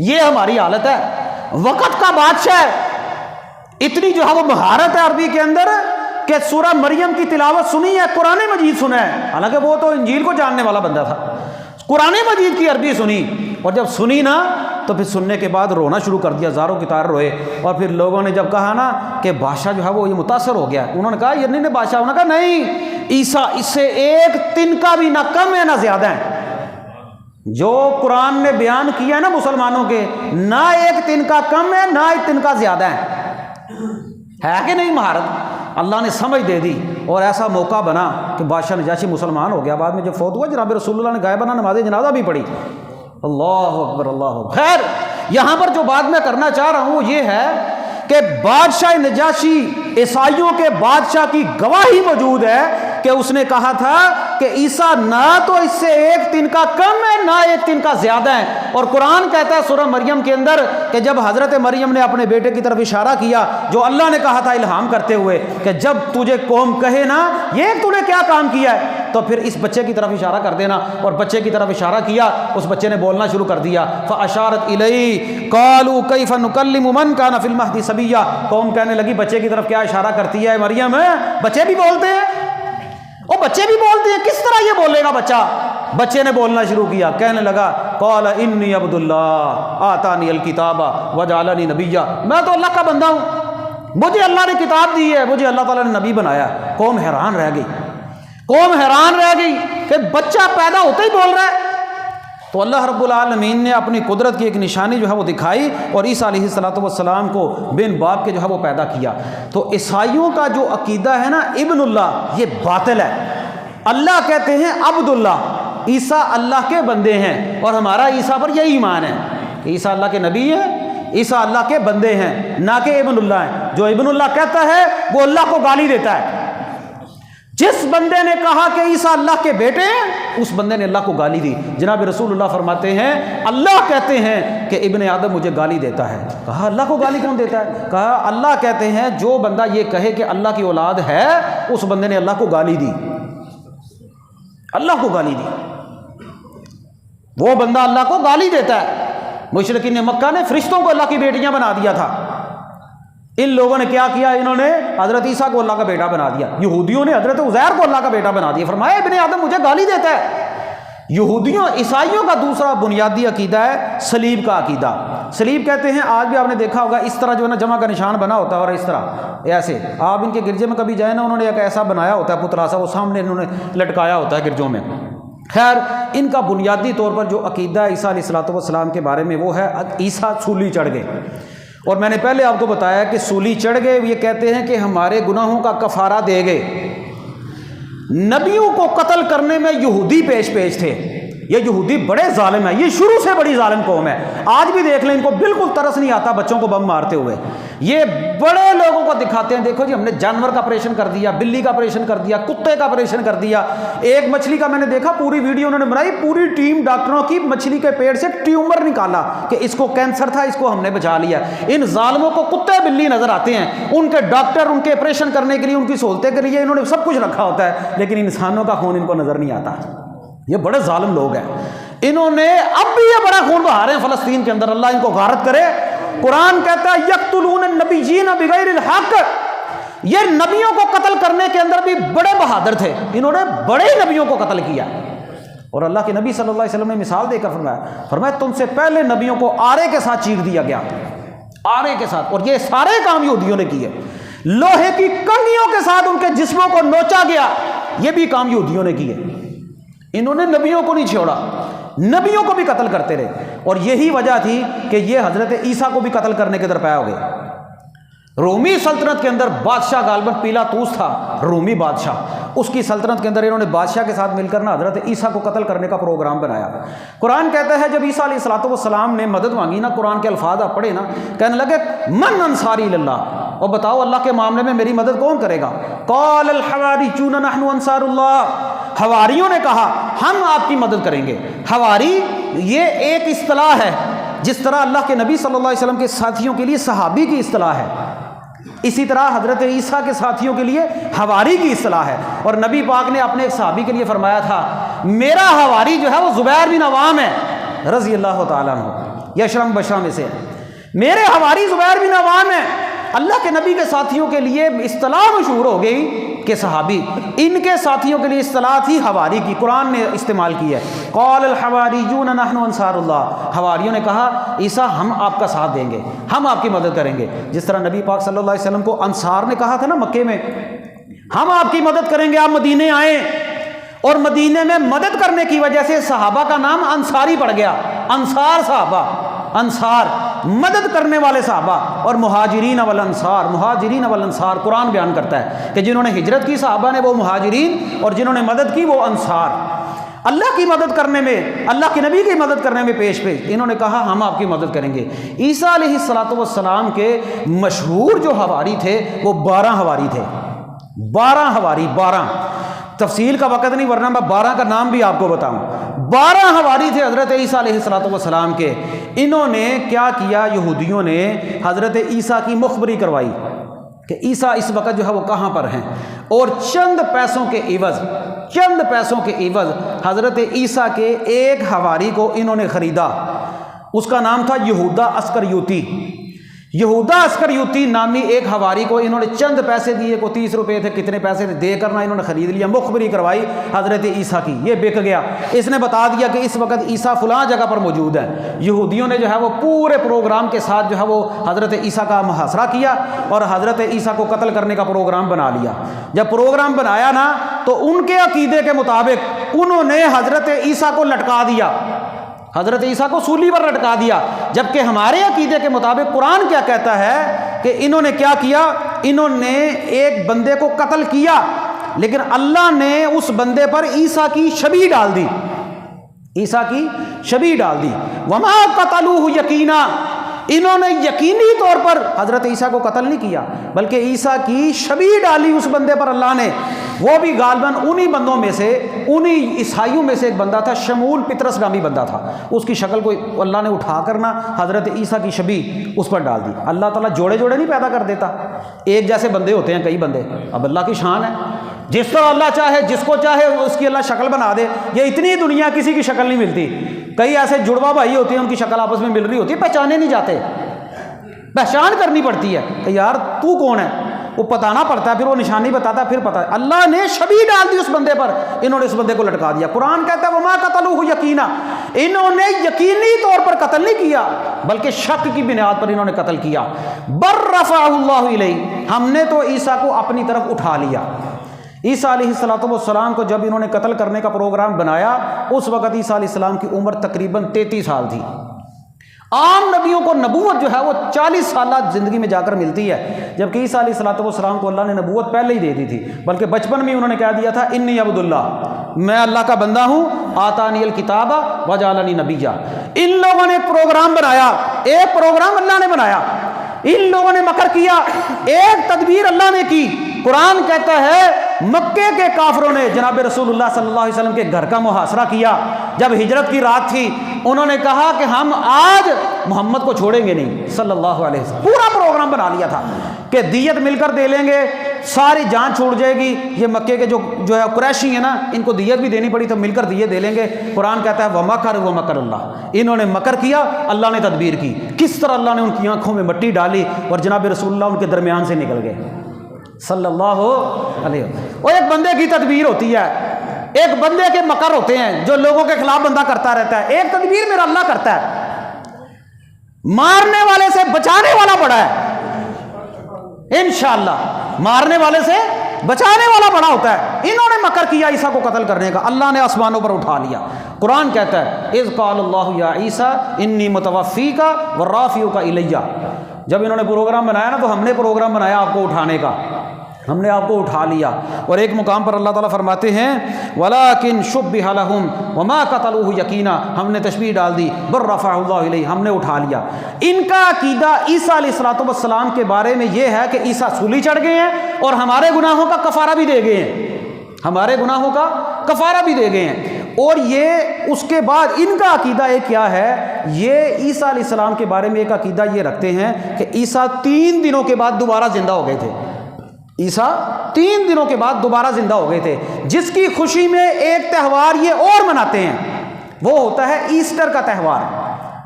یہ ہماری حالت ہے. وقت کا بادشاہ ہے، اتنی جو ہے وہ مہارت ہے عربی کے اندر کہ سورہ مریم کی تلاوت سنی ہے، قرآن مجید سنا ہے، حالانکہ وہ تو انجیل کو جاننے والا بندہ تھا. قرآن مجید کی عربی سنی، اور جب سنی نا تو پھر سننے کے بعد رونا شروع کر دیا، زاروں کی طرح روئے. اور پھر لوگوں نے جب کہا نا کہ بادشاہ جو ہے وہ یہ متاثر ہو گیا، انہوں نے کہا یہ نہیں بادشاہ، انہوں نے کہا نہیں، عیسیٰ اس سے ایک تنکا بھی نہ کم ہے نہ زیادہ ہے. جو قرآن نے بیان کیا ہے نا مسلمانوں کے، نہ ایک تنکا کم ہے نہ ایک تنکا زیادہ ہے کہ نہیں مہارت؟ اللہ نے سمجھ دے دی اور ایسا موقع بنا کہ بادشاہ نجاشی مسلمان ہو گیا. بعد میں جب فوت ہوا جناب رسول اللہ نے غائبانہ نماز جنازہ بھی پڑھی. اللہ اکبر اللہ اکبر. خیر یہاں پر جو بات میں کرنا چاہ رہا ہوں یہ ہے کہ بادشاہ نجاشی، عیسائیوں کے بادشاہ کی گواہی موجود ہے کہ اس نے کہا تھا کہ عیسیٰ نہ تو اس سے ایک تنکا کم ہے نہ ایک تنکا زیادہ ہے. اور قرآن کہتا ہے سورہ مریم کے اندر کہ جب حضرت مریم نے اپنے بیٹے کی طرف اشارہ کیا، جو اللہ نے کہا تھا الہام کرتے ہوئے کہ جب تجھے قوم کہے نا یہ تو نے کیا کام کیا ہے تو پھر اس بچے کی طرف اشارہ کر دینا. اور بچے کی طرف اشارہ کیا، اس بچے نے بولنا شروع کر دیا. فاشارت الیہ قالوا کیف نکلم من کان فی المہد صبیا. قوم کہنے لگی بچے کی طرف کیا اشارہ کرتی ہے مریم؟ بچے بھی بولتے ہیں، وہ بچے بھی بولتے ہیں، کس طرح یہ بولے گا بچہ؟ بچے نے بولنا شروع کیا، کہنے لگا قال انی عبد اللہ آتانی الکتاب وجعلنی نبیا. میں تو اللہ کا بندہ ہوں، مجھے اللہ نے کتاب دی ہے، مجھے اللہ تعالیٰ نے نبی بنایا. قوم حیران رہ گئی، قوم حیران رہ گئی کہ بچہ پیدا ہوتے ہی بول رہا ہے. تو اللہ رب العالمین نے اپنی قدرت کی ایک نشانی جو ہے وہ دکھائی اور عیسیٰ علیہ السلام کو بن باپ کے جو ہے وہ پیدا کیا. تو عیسائیوں کا جو عقیدہ ہے نا ابن اللہ، یہ باطل ہے. اللہ کہتے ہیں عبد اللہ، عیسیٰ اللہ کے بندے ہیں، اور ہمارا عیسیٰ پر یہی ایمان ہے کہ عیسیٰ اللہ کے نبی ہیں، عیسیٰ اللہ کے بندے ہیں، نہ کہ ابن اللہ ہیں. جو ابن اللہ کہتا ہے وہ اللہ کو گالی دیتا ہے. جس بندے نے کہا کہ عیسیٰ اللہ کے بیٹے ہیں اس بندے نے اللہ کو گالی دی. جناب رسول اللہ فرماتے ہیں اللہ کہتے ہیں کہ ابن آدم مجھے گالی دیتا ہے. کہا اللہ کو گالی کون دیتا ہے؟ کہا اللہ کہتے ہیں جو بندہ یہ کہے کہ اللہ کی اولاد ہے اس بندے نے اللہ کو گالی دی، اللہ کو گالی دی. وہ بندہ اللہ کو گالی دیتا ہے. مشرکین مکہ نے فرشتوں کو اللہ کی بیٹیاں بنا دیا تھا. ان لوگوں نے کیا کیا؟ انہوں نے حضرت عیسیٰ کو اللہ کا بیٹا بنا دیا. یہودیوں نے حضرت عزیر کو اللہ کا بیٹا بنا دیا. فرمایا ابن آدم مجھے گالی دیتا ہے. یہودیوں عیسائیوں کا دوسرا بنیادی عقیدہ ہے صلیب کا عقیدہ. صلیب کہتے ہیں، آج بھی آپ نے دیکھا ہوگا اس طرح جو ہے نا جمع کا نشان بنا ہوتا ہے، اور اس طرح ایسے آپ ان کے گرجے میں کبھی جائیں نا، انہوں نے ایک ایسا بنایا ہوتا ہے پتلا سا، وہ سامنے انہوں نے لٹکایا ہوتا ہے گرجوں میں. خیر ان کا بنیادی طور پر جو عقیدہ ہے عیسیٰ علیہ السلام کے بارے میں وہ ہے عیسیٰ سولی چڑھ گئے. اور میں نے پہلے آپ کو بتایا کہ سولی چڑھ گئے، یہ کہتے ہیں کہ ہمارے گناہوں کا کفارہ دے گئے. نبیوں کو قتل کرنے میں یہودی پیش تھے. یہ یہودی بڑے ظالم ہیں، یہ شروع سے بڑی ظالم قوم ہے. آج بھی دیکھ لیں ان کو بالکل ترس نہیں آتا بچوں کو بم مارتے ہوئے. یہ بڑے لوگوں کو دکھاتے ہیں، دیکھو جی ہم نے جانور کا آپریشن کر دیا، بلی کا آپریشن کر دیا، کتے کا آپریشن کر دیا. ایک مچھلی کا میں نے دیکھا پوری ویڈیو انہوں نے بنائی، پوری ٹیم ڈاکٹروں کی مچھلی کے پیٹ سے ٹیومر نکالا کہ اس کو کینسر تھا، اس کو ہم نے بچا لیا. ان ظالموں کو کتے بلی نظر آتے ہیں، ان کے ڈاکٹر ان کے آپریشن کرنے کے لیے ان کی سہولتیں کے لیے انہوں نے سب کچھ رکھا ہوتا ہے، لیکن انسانوں کا خون ان کو نظر نہیں آتا. یہ بڑے ظالم لوگ ہیں. انہوں نے اب بھی یہ بڑا خون بہا رہے ہیں فلسطین کے اندر. اللہ ان کو غارت کرے. قرآن کہتا ہے یقتلون النبیین بغیر الحق. یہ نبیوں کو قتل کرنے کے اندر بھی بڑے بہادر تھے، انہوں نے بڑے نبیوں کو قتل کیا. اور اللہ کے نبی صلی اللہ علیہ وسلم نے مثال دے کر فرمایا تم سے پہلے نبیوں کو آرے کے ساتھ چیر دیا گیا، آرے کے ساتھ. اور یہ سارے کام یہودیوں نے کیے. لوہے کی کنگھیوں کے ساتھ ان کے جسموں کو نوچا گیا، یہ بھی کام یہودیوں نے کیے. انہوں نے نبیوں کو نہیں چھوڑا، نبیوں کو بھی قتل کرتے رہے. اور یہی وجہ تھی کہ یہ حضرت عیسیٰ کو بھی قتل کرنے کے درپے ہو گئے. رومی سلطنت کے اندر بادشاہ غالباً پیلاطوس تھا، رومی بادشاہ. اس کی سلطنت کے اندر انہوں نے بادشاہ کے ساتھ مل کر نا حضرت عیسیٰ کو قتل کرنے کا پروگرام بنایا. قرآن کہتا ہے جب عیسیٰ علیہ السلام نے مدد مانگی نا، قرآن کے الفاظ آپ پڑھے نا، کہنے لگے من انصاری اللہ، اور بتاؤ اللہ کے معاملے میں میری مدد کون کرے گا؟ قال الحواریون نحن انصار اللہ. حواریوں نے کہا ہم آپ کی مدد کریں گے. حواری یہ ایک اصطلاح ہے، جس طرح اللہ کے نبی صلی اللہ علیہ وسلم کے ساتھیوں کے لیے صحابی کی اصطلاح ہے. اسی طرح حضرت عیسیٰ کے ساتھیوں کے لیے حواری کی اصطلاح ہے، اور نبی پاک نے اپنے ایک صحابی کے لیے فرمایا تھا میرا حواری جو ہے وہ زبیر بن عوام ہے رضی اللہ تعالیٰ عنہ، یہ اشرم بشرہ میں سے ہے، میرے حواری زبیر بن عوام ہے۔ اللہ کے نبی کے ساتھیوں کے لیے اصطلاح مشہور ہو گئی کہ صحابی، ان کے ساتھیوں کے لیے اصطلاح تھی حواری کی، قرآن نے استعمال کی ہے، قال الحواریون نحن انصار اللہ، حواریوں نے کہا عیسیٰ ہم آپ کا ساتھ دیں گے، ہم آپ کی مدد کریں گے، جس طرح نبی پاک صلی اللہ علیہ وسلم کو انصار نے کہا تھا نا مکے میں، ہم آپ کی مدد کریں گے، آپ مدینے آئیں، اور مدینے میں مدد کرنے کی وجہ سے صحابہ کا نام انصاری پڑ گیا، انصار صحابہ، انصار مدد کرنے والے صحابہ، اور مہاجرین والانصار، مہاجرین والانصار قرآن بیان کرتا ہے کہ جنہوں نے ہجرت کی صحابہ نے وہ مہاجرین، اور جنہوں نے مدد کی وہ انصار، اللہ کی مدد کرنے میں، اللہ کے نبی کی مدد کرنے میں پیش پیش، انہوں نے کہا ہم آپ کی مدد کریں گے۔ عیسیٰ علیہ السلام کے مشہور جو حواری تھے وہ 12 حواری تھے، 12 حواری، 12 تفصیل کا وقت نہیں ورنہ میں 12 کا نام بھی آپ کو بتاؤں، 12 حواری تھے حضرت عیسیٰ علیہ السلام کے۔ انہوں نے کیا کیا، یہودیوں نے حضرت عیسیٰ کی مخبری کروائی کہ عیسیٰ اس وقت جو ہے وہ کہاں پر ہیں، اور چند پیسوں کے عوض حضرت عیسیٰ کے ایک حواری کو انہوں نے خریدا، اس کا نام تھا یہودا اسکریوتی، یہودا اسکریوتی نامی ایک حواری کو انہوں نے چند پیسے دیے، کو 30 روپے تھے، کتنے پیسے تھے دے کرنا انہوں نے خرید لیا، مخبری کروائی حضرت عیسیٰ کی، یہ بک گیا، اس نے بتا دیا کہ اس وقت عیسیٰ فلاں جگہ پر موجود ہے۔ یہودیوں نے جو ہے وہ پورے پروگرام کے ساتھ جو ہے وہ حضرت عیسیٰ کا محاصرہ کیا اور حضرت عیسیٰ کو قتل کرنے کا پروگرام بنا لیا۔ جب پروگرام بنایا نا تو ان کے عقیدے کے مطابق انہوں نے حضرت عیسیٰ کو لٹکا دیا، حضرت عیسیٰ کو سولی پر لٹکا دیا، جبکہ ہمارے عقیدے کے مطابق قرآن کیا کہتا ہے کہ انہوں نے کیا کیا، انہوں نے ایک بندے کو قتل کیا، لیکن اللہ نے اس بندے پر عیسیٰ کی شبیہ ڈال دی، عیسیٰ کی شبیہ ڈال دی، وما قتلوہ یقینا، انہوں نے یقینی طور پر حضرت عیسیٰ کو قتل نہیں کیا بلکہ عیسیٰ کی شبیہ ڈالی اس بندے پر اللہ نے، وہ بھی غالباً انہی بندوں میں سے، انہی عیسائیوں میں سے ایک بندہ تھا، شمول پطرس نامی بندہ تھا، اس کی شکل کو اللہ نے اٹھا کرنا حضرت عیسیٰ کی شبیہ اس پر ڈال دی۔ اللہ تعالیٰ جوڑے جوڑے نہیں پیدا کر دیتا، ایک جیسے بندے ہوتے ہیں کئی بندے، اب اللہ کی شان ہے، جس طرح اللہ چاہے جس کو چاہے اس کی اللہ شکل بنا دے، یہ اتنی دنیا کسی کی شکل نہیں ملتی، کئی ایسے جڑوا بھائی ہوتے ہیں ان کی شکل آپس میں مل رہی ہوتی ہے، پہچانے نہیں جاتے، پہچان کرنی پڑتی ہے کہ یار تو کون ہے، وہ بتانا پڑتا ہے، پھر وہ نشانی بتاتا ہے، پھر پتا ہے، اللہ نے شبیہ ڈال دی اس بندے پر، انہوں نے اس بندے کو لٹکا دیا۔ قرآن کہتا ہے وما قتلوہ یقینا، انہوں نے یقینی طور پر قتل نہیں کیا بلکہ شک کی بنیاد پر انہوں نے قتل کیا۔ بر رفعہ اللہ الیہ، ہم نے تو عیسیٰ کو اپنی طرف اٹھا لیا۔ عیسیٰ علیہ السلام کو جب انہوں نے قتل کرنے کا پروگرام بنایا اس وقت عیسیٰ علیہ السلام کی عمر تقریباً 33 سال تھی۔ عام نبیوں کو نبوت جو ہے وہ 40 سالہ زندگی میں جا کر ملتی ہے، جبکہ عیسیٰ علیہ السلام کو اللہ نے نبوت پہلے ہی دے دی تھی، بلکہ بچپن میں انہوں نے کہہ دیا تھا انی عبد اللہ، میں اللہ کا بندہ ہوں، آتانی الکتاب وجعلنی نبیا۔ ان لوگوں نے ایک پروگرام بنایا، ایک پروگرام اللہ نے بنایا، ان لوگوں نے مکر کیا، ایک تدبیر اللہ نے کی۔ قرآن کہتا ہے مکے کے کافروں نے جناب رسول اللہ صلی اللہ علیہ وسلم کے گھر کا محاصرہ کیا، جب ہجرت کی رات تھی، انہوں نے کہا کہ ہم آج محمد کو چھوڑیں گے نہیں صلی اللہ علیہ وسلم، پورا پروگرام بنا لیا تھا کہ دیت مل کر دے لیں گے، ساری جان چھوٹ جائے گی، یہ مکے کے جو ہے قریشی ہیں نا، ان کو دیت بھی دینی پڑی تو مل کر دیت دے لیں گے۔ قرآن کہتا ہے ومکر اللہ، انہوں نے مکر کیا، اللہ نے تدبیر کی، کس طرح اللہ نے ان کی آنکھوں میں مٹی ڈالی اور جناب رسول اللہ ان کے درمیان سے نکل گئے صلی اللہ علیہ وسلم۔ اور ایک بندے کی تدبیر ہوتی ہے، ایک بندے کے مکر ہوتے ہیں جو لوگوں کے خلاف بندہ کرتا رہتا ہے، ایک تدبیر میرا اللہ کرتا ہے، مارنے والے سے بچانے والا بڑا ہے، انشاءاللہ مارنے والے سے بچانے والا بڑا ہوتا ہے۔ انہوں نے مکر کیا عیسیٰ کو قتل کرنے کا، اللہ نے آسمانوں پر اٹھا لیا۔ قرآن کہتا ہے اذ قال اللہ یا عیسیٰ انی متوفیک ورافعک الیہ، جب انہوں نے پروگرام بنایا نا تو ہم نے پروگرام بنایا آپ کو اٹھانے کا، ہم نے آپ کو اٹھا لیا۔ اور ایک مقام پر اللہ تعالیٰ فرماتے ہیں وَلَٰكِن شُبِّهَ لَهُمْ وَمَا قَتَلُوهُ يَقِينًا، ہم نے تشبیہ ڈال دی، بَلْ رَفَعَهُ اللَّهُ إِلَيْهِ، ہم نے اٹھا لیا۔ ان کا عقیدہ عیسیٰ علیہ السلام کے بارے میں یہ ہے کہ عیسیٰ سولی چڑھ گئے ہیں اور ہمارے گناہوں کا کفارہ بھی دے گئے ہیں، ہمارے گناہوں کا کفارہ بھی دے گئے ہیں۔ اور یہ اس کے بعد ان کا عقیدہ ایک کیا ہے، یہ عیسیٰ علیہ السلام کے بارے میں ایک عقیدہ یہ رکھتے ہیں کہ عیسیٰ 3 دنوں کے بعد دوبارہ زندہ ہو گئے تھے۔ عیسیٰ 3 دنوں کے بعد دوبارہ زندہ ہو گئے تھے، جس کی خوشی میں ایک تہوار یہ اور مناتے ہیں، وہ ہوتا ہے ایسٹر کا تہوار۔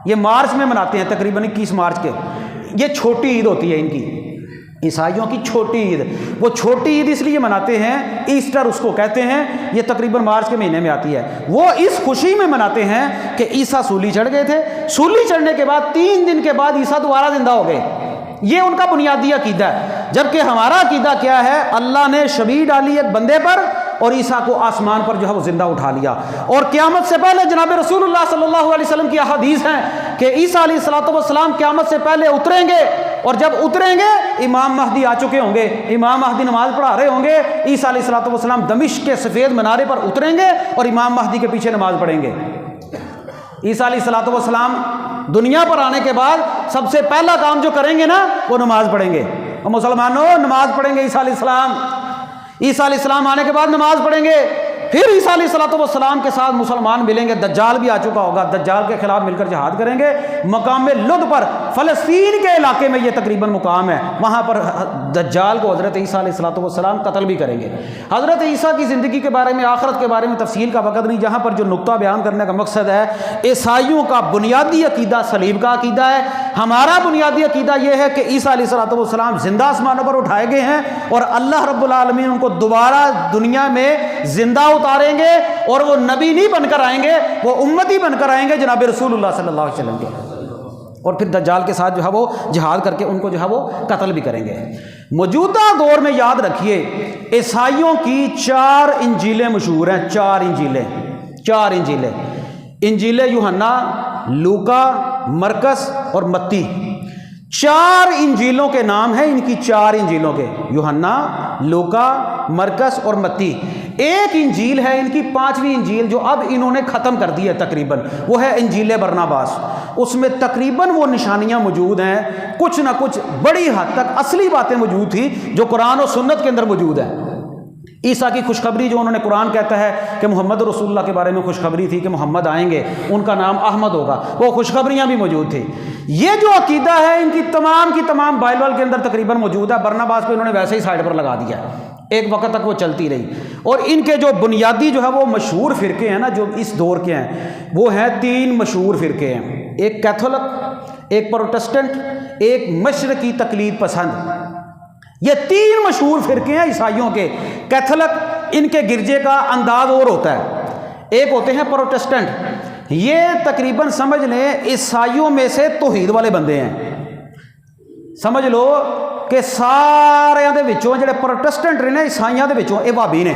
یہ مارچ میں مناتے ہیں، تقریباً 21 مارچ کے۔ یہ چھوٹی عید ہوتی ہے ان کی، عیسائیوں کی چھوٹی عید۔ وہ چھوٹی عید اس لیے مناتے ہیں، ایسٹر اس کو کہتے ہیں، یہ تقریباً مارچ کے مہینے میں آتی ہے۔ وہ اس خوشی میں مناتے ہیں کہ عیسیٰ سولی چڑھ گئے تھے، سولی چڑھنے کے بعد 3 دن کے بعد عیسیٰ دوبارہ زندہ ہو گئے۔ یہ ان کا بنیادی عقیدہ ہے۔ جبکہ ہمارا عقیدہ کیا ہے، اللہ نے شبیہ ڈالی ایک بندے پر اور عیسیٰ کو آسمان پر جو ہے وہ زندہ اٹھا لیا، اور قیامت سے پہلے جناب رسول اللہ صلی اللہ علیہ وسلم کی احادیث ہیں کہ عیسیٰ علیہ السلام قیامت سے پہلے اتریں گے، اور جب اتریں گے امام مہدی آ چکے ہوں گے، امام مہدی نماز پڑھا رہے ہوں گے، عیسیٰ علیہ السلام دمشق کے سفید منارے پر اتریں گے اور امام مہدی کے پیچھے نماز پڑھیں گے۔ عیسیٰ علیہ السلام دنیا پر آنے کے بعد سب سے پہلا کام جو کریں گے نا، وہ نماز پڑھیں گے۔ اور مسلمانوں نماز پڑھیں گے، عیسیٰ علیہ السلام آنے کے بعد نماز پڑھیں گے۔ پھر عیسیٰ علیہ السلام کے ساتھ مسلمان ملیں گے، دجال بھی آ چکا ہوگا، دجال کے خلاف مل کر جہاد کریں گے۔ مقام لد پر فلسطین کے علاقے میں یہ تقریباً مقام ہے، وہاں پر دجال کو حضرت عیسیٰ علیہ السلام قتل بھی کریں گے۔ حضرت عیسیٰ کی زندگی کے بارے میں، آخرت کے بارے میں تفصیل کا وقت نہیں، جہاں پر جو نقطہ بیان کرنے کا مقصد ہے، عیسائیوں کا بنیادی عقیدہ صلیب کا عقیدہ ہے۔ ہمارا بنیادی عقیدہ یہ ہے کہ عیسیٰ علیہ السلام زندہ آسمانوں پر اٹھائے گئے ہیں، اور اللہ رب العالمین ان کو دوبارہ دنیا میں زندہ اتاریں گے، اور وہ نبی نہیں بن کر آئیں گے، وہ امتی بن کر آئیں گے جناب رسول اللہ صلی اللہ علیہ وسلم کے، اور پھر دجال کے ساتھ جو ہے وہ جہاد کر کے ان کو جو ہے وہ قتل بھی کریں گے۔ موجودہ دور میں یاد رکھیے عیسائیوں کی 4 انجیلیں مشہور ہیں، 4 انجیلیں، انجیل یوحنا، لوکا، مرکس اور متی۔ 4 انجیلوں کے نام ہیں ان کی، 4 انجیلوں کے، یوحنا، لوکا، مرکس اور متی۔ ایک انجیل ہے ان کی 5ویں انجیل، جو اب انہوں نے ختم کر دی ہے تقریباً، وہ ہے انجیل برناباس۔ اس میں تقریباً وہ نشانیاں موجود ہیں، کچھ نہ کچھ بڑی حد تک اصلی باتیں موجود تھی جو قرآن و سنت کے اندر موجود ہیں۔ عیسیٰ کی خوشخبری جو انہوں نے، قرآن کہتا ہے کہ محمد رسول اللہ کے بارے میں خوشخبری تھی کہ محمد آئیں گے، ان کا نام احمد ہوگا، وہ خوشخبریاں بھی موجود تھی۔ یہ جو عقیدہ ہے ان کی تمام بائبل کے اندر تقریباً موجود ہے۔ برناباس کو انہوں نے ویسے ہی سائڈ پر لگا دیا ہے، ایک وقت تک وہ چلتی رہی۔ اور ان کے جو بنیادی جو ہے وہ مشہور فرقے ہیں نا، جو اس دور کے ہیں، وہ ہیں 3 مشہور فرقے ہیں، ایک کیتھولک، ایک پروٹسٹنٹ، ایک مشرقی تقلید پسند۔ یہ 3 مشہور فرقے ہیں عیسائیوں کے۔ کیتھولک، ان کے گرجے کا انداز اور ہوتا ہے، ایک ہوتے ہیں پروٹسٹنٹ، یہ تقریباً سمجھ لیں عیسائیوں میں سے توحید والے بندے ہیں۔ سمجھ لو کہ سارے دے وچوں جڑے پروٹسٹنٹ نے عیسائیاں دے وچوں اے وہابی نے،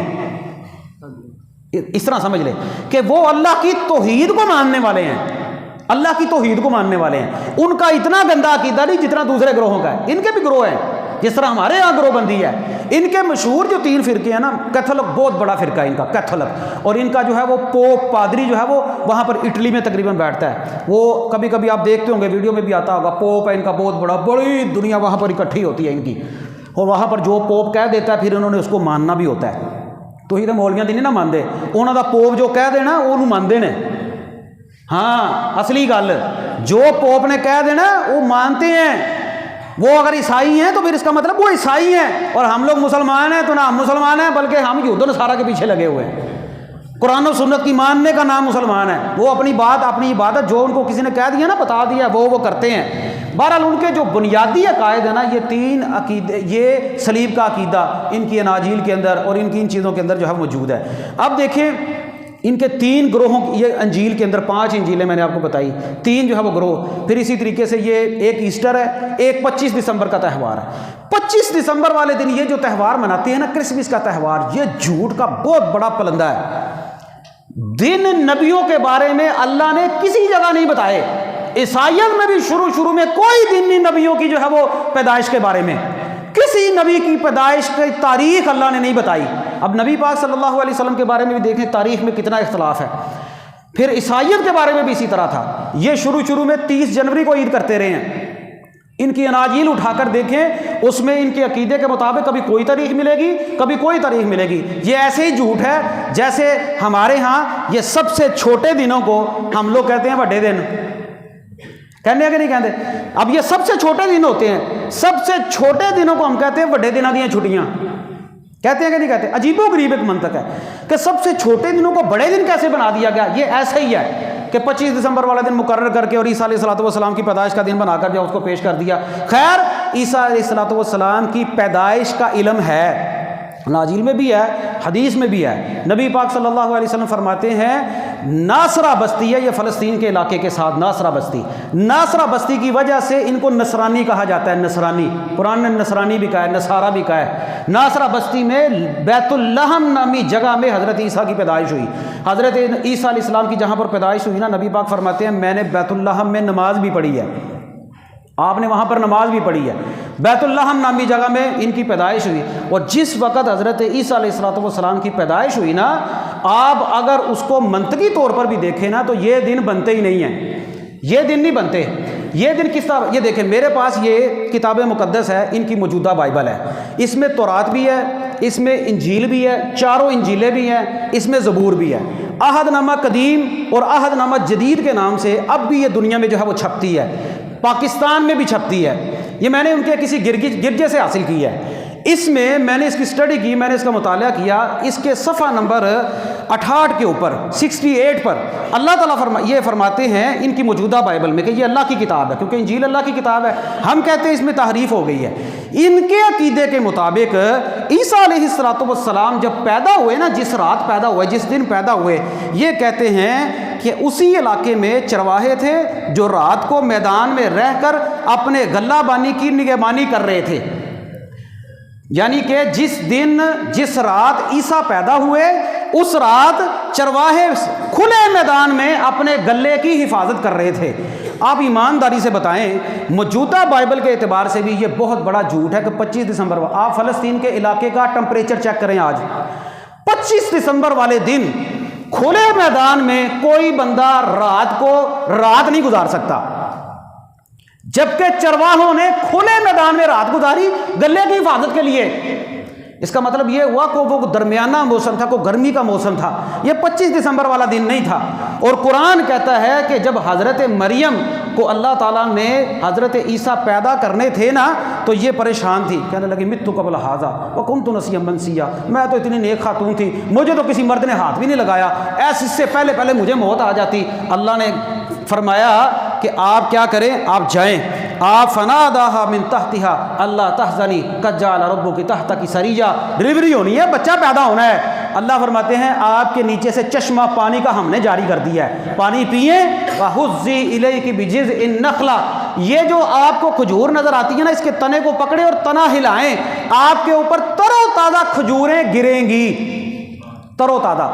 اس طرح سمجھ لیں کہ وہ اللہ کی توحید کو ماننے والے ہیں، اللہ کی توحید کو ماننے والے ہیں۔ ان کا اتنا گندا عقیدہ نہیں جتنا دوسرے گروہوں کا ہے، ان کے بھی گروہ ہیں، جس طرح ہمارے یہاں گروہ بندی ہے۔ ان کے مشہور جو 3 فرقے ہیں نا، کیتھولک بہت بڑا فرقہ ہے ان کا، کیتھولک، اور ان کا جو ہے وہ پوپ پادری جو ہے وہ وہاں پر اٹلی میں تقریباً بیٹھتا ہے۔ وہ کبھی کبھی آپ دیکھتے ہوں گے، ویڈیو میں بھی آتا ہوگا، پوپ ہے ان کا بہت بڑا، بڑی دنیا وہاں پر اکٹھی ہوتی ہے ان کی، اور وہاں پر جو پوپ کہہ دیتا ہے پھر انہوں نے اس کو ماننا بھی ہوتا ہے۔ تو یہ مولویاں دی نہیں نہ مانتے، انہوں دا پوپ جو کہہ دینا وہ مانتے ہیں۔ ہاں اصلی گل، جو پوپ نے کہہ دینا وہ مانتے ہیں۔ وہ اگر عیسائی ہیں تو پھر اس کا مطلب وہ عیسائی ہیں، اور ہم لوگ مسلمان ہیں تو نہ ہم مسلمان ہیں بلکہ ہم یہود و نصارہ کے پیچھے لگے ہوئے ہیں۔ قرآن و سنت کی ماننے کا نام مسلمان ہے۔ وہ اپنی بات، اپنی عبادت جو ان کو کسی نے کہہ دیا نا، بتا دیا، وہ کرتے ہیں۔ بہرحال ان کے جو بنیادی عقائد ہیں نا، یہ 3 عقیدے، یہ صلیب کا عقیدہ ان کی اناجیل کے اندر اور ان کی ان چیزوں کے اندر جو ہے موجود ہے۔ اب دیکھیں ان کے 3 گروہوں، یہ انجیل کے اندر 5 انجیلیں میں نے آپ کو بتائی، 3 جو ہے وہ گروہ۔ پھر اسی طریقے سے یہ ایک ایسٹر ہے، ایک 25 دسمبر کا تہوار ہے۔ 25 دسمبر والے دن یہ جو تہوار مناتے ہیں نا، کرسمس کا تہوار، یہ جھوٹ کا بہت بڑا پلندہ ہے۔ دن نبیوں کے بارے میں اللہ نے کسی جگہ نہیں بتائے۔ عیسائیت میں بھی شروع میں کوئی دن نہیں نبیوں کی جو ہے وہ پیدائش کے بارے میں، کسی نبی کی پیدائش کی تاریخ اللہ نے نہیں بتائی۔ اب نبی پاک صلی اللہ علیہ وسلم کے بارے میں بھی دیکھیں تاریخ میں کتنا اختلاف ہے۔ پھر عیسائیت کے بارے میں بھی اسی طرح تھا، یہ شروع میں 30 جنوری کو عید کرتے رہے ہیں، ان کی اناجیل اٹھا کر دیکھیں، اس میں ان کے عقیدے کے مطابق کبھی کوئی تاریخ ملے گی، کبھی کوئی تاریخ ملے گی۔ یہ ایسے ہی جھوٹ ہے جیسے ہمارے ہاں یہ سب سے چھوٹے دنوں کو ہم لوگ کہتے ہیں بڑے دن، کہنے ہیں کہ نہیں کہتے؟ اب یہ سب سے چھوٹے دن ہوتے ہیں، سب سے چھوٹے دنوں کو ہم کہتے ہیں بڑے دنوں کی چھٹیاں، کہتے ہیں کہ نہیں کہتے؟ عجیب و غریب ایک منطق ہے کہ سب سے چھوٹے دنوں کو بڑے دن کیسے بنا دیا گیا؟ یہ ایسا ہی ہے کہ 25 دسمبر والا دن مقرر کر کے اور عیسیٰ علیہ السلام کی پیدائش کا دن بنا کر جو اس کو پیش کر دیا۔ خیر، عیسیٰ علیہ السلام کی پیدائش کا علم ہے، اناجیل میں بھی ہے، حدیث میں بھی ہے۔ نبی پاک صلی اللہ علیہ وسلم فرماتے ہیں ناصرہ بستی ہے، یہ فلسطین کے علاقے کے ساتھ ناصرہ بستی، ناصرہ بستی کی وجہ سے ان کو نصرانی کہا جاتا ہے، نصرانی، قرآن نے نصرانی بھی کہا ہے، نصارہ بھی کہا ہے۔ ناصرہ بستی میں بیت اللحم نامی جگہ میں حضرت عیسیٰ کی پیدائش ہوئی۔ حضرت عیسیٰ علیہ السلام کی جہاں پر پیدائش ہوئی نا، نبی پاک فرماتے ہیں میں نے بیت اللحم میں نماز بھی پڑھی ہے، آپ نے وہاں پر نماز بھی پڑھی ہے۔ بیت اللحم نامی جگہ میں ان کی پیدائش ہوئی، اور جس وقت حضرت عیسیٰ علیہ السلام کی پیدائش ہوئی نا، آپ اگر اس کو منطقی طور پر بھی دیکھیں نا تو یہ دن بنتے ہی نہیں ہیں، یہ دن نہیں بنتے۔ یہ دن کس طرح؟ یہ دیکھیں میرے پاس یہ کتاب مقدس ہے، ان کی موجودہ بائبل ہے، اس میں تورات بھی ہے، اس میں انجیل بھی ہے، چاروں انجیلیں بھی ہیں، اس میں زبور بھی ہے۔ عہد نامہ قدیم اور عہد نامہ جدید کے نام سے اب بھی یہ دنیا میں جو ہے وہ چھپتی ہے، پاکستان میں بھی چھپتی ہے۔ یہ میں نے ان کے کسی گرجے سے حاصل کی ہے۔ اس میں نے اس کی اسٹڈی کی، میں نے اس کا مطالعہ کیا۔ اس کے صفحہ نمبر 68 کے اوپر 68 پر اللہ تعالیٰ یہ فرماتے ہیں ان کی موجودہ بائبل میں کہ یہ اللہ کی کتاب ہے، کیونکہ انجیل اللہ کی کتاب ہے، ہم کہتے ہیں اس میں تحریف ہو گئی ہے۔ ان کے عقیدے کے مطابق عیسیٰ علیہ السلام جب پیدا ہوئے نا، جس رات پیدا ہوئے، جس دن پیدا ہوئے، یہ کہتے ہیں کہ اسی علاقے میں چرواہے تھے جو رات کو میدان میں رہ کر اپنے غلہ بانی کی نگہبانی کر رہے تھے۔ یعنی کہ جس رات عیسیٰ پیدا ہوئے اس رات چرواہے کھلے میدان میں اپنے گلے کی حفاظت کر رہے تھے۔ آپ ایمانداری سے بتائیں، موجودہ بائبل کے اعتبار سے بھی یہ بہت بڑا جھوٹ ہے کہ 25 دسمبر، آپ فلسطین کے علاقے کا ٹمپریچر چیک کریں، آج 25 دسمبر والے دن کھلے میدان میں کوئی بندہ رات کو رات نہیں گزار سکتا، جبکہ چرواہوں نے کھلے میدان میں رات گزاری گلے کی حفاظت کے لیے۔ اس کا مطلب یہ ہوا کہ وہ درمیانہ موسم تھا، کوئی گرمی کا موسم تھا، یہ 25 دسمبر والا دن نہیں تھا۔ اور قرآن کہتا ہے کہ جب حضرت مریم کو اللہ تعالیٰ نے حضرت عیسیٰ پیدا کرنے تھے نا، تو یہ پریشان تھی، کہنے لگی مت قبل ھذا وکنت نسیا منسیا، میں تو اتنی نیک خاتون تھی، مجھے تو کسی مرد نے ہاتھ بھی نہیں لگایا، ایسے اس سے پہلے مجھے موت آ جاتی۔ اللہ نے فرمایا کہ آپ کیا کریں، آپ جائیں، آپ فناداہا من تحتہا اللہ تحزنی قد جعل ربک تحتک سریہ، ڈلیوری ہونی ہے، بچہ پیدا ہونا ہے۔ اللہ فرماتے ہیں آپ کے نیچے سے چشمہ پانی کا ہم نے جاری کر دیا ہے، پانی پئیں۔ وَحُزِّی إِلَيْكِ بِجِذْعِ النَّخْلَةِ، یہ جو آپ کو کھجور نظر آتی ہے نا، اس کے تنے کو پکڑیں اور تنا ہلائیں، آپ کے اوپر تر و تازہ کھجوریں گریں گی، تر و تازہ۔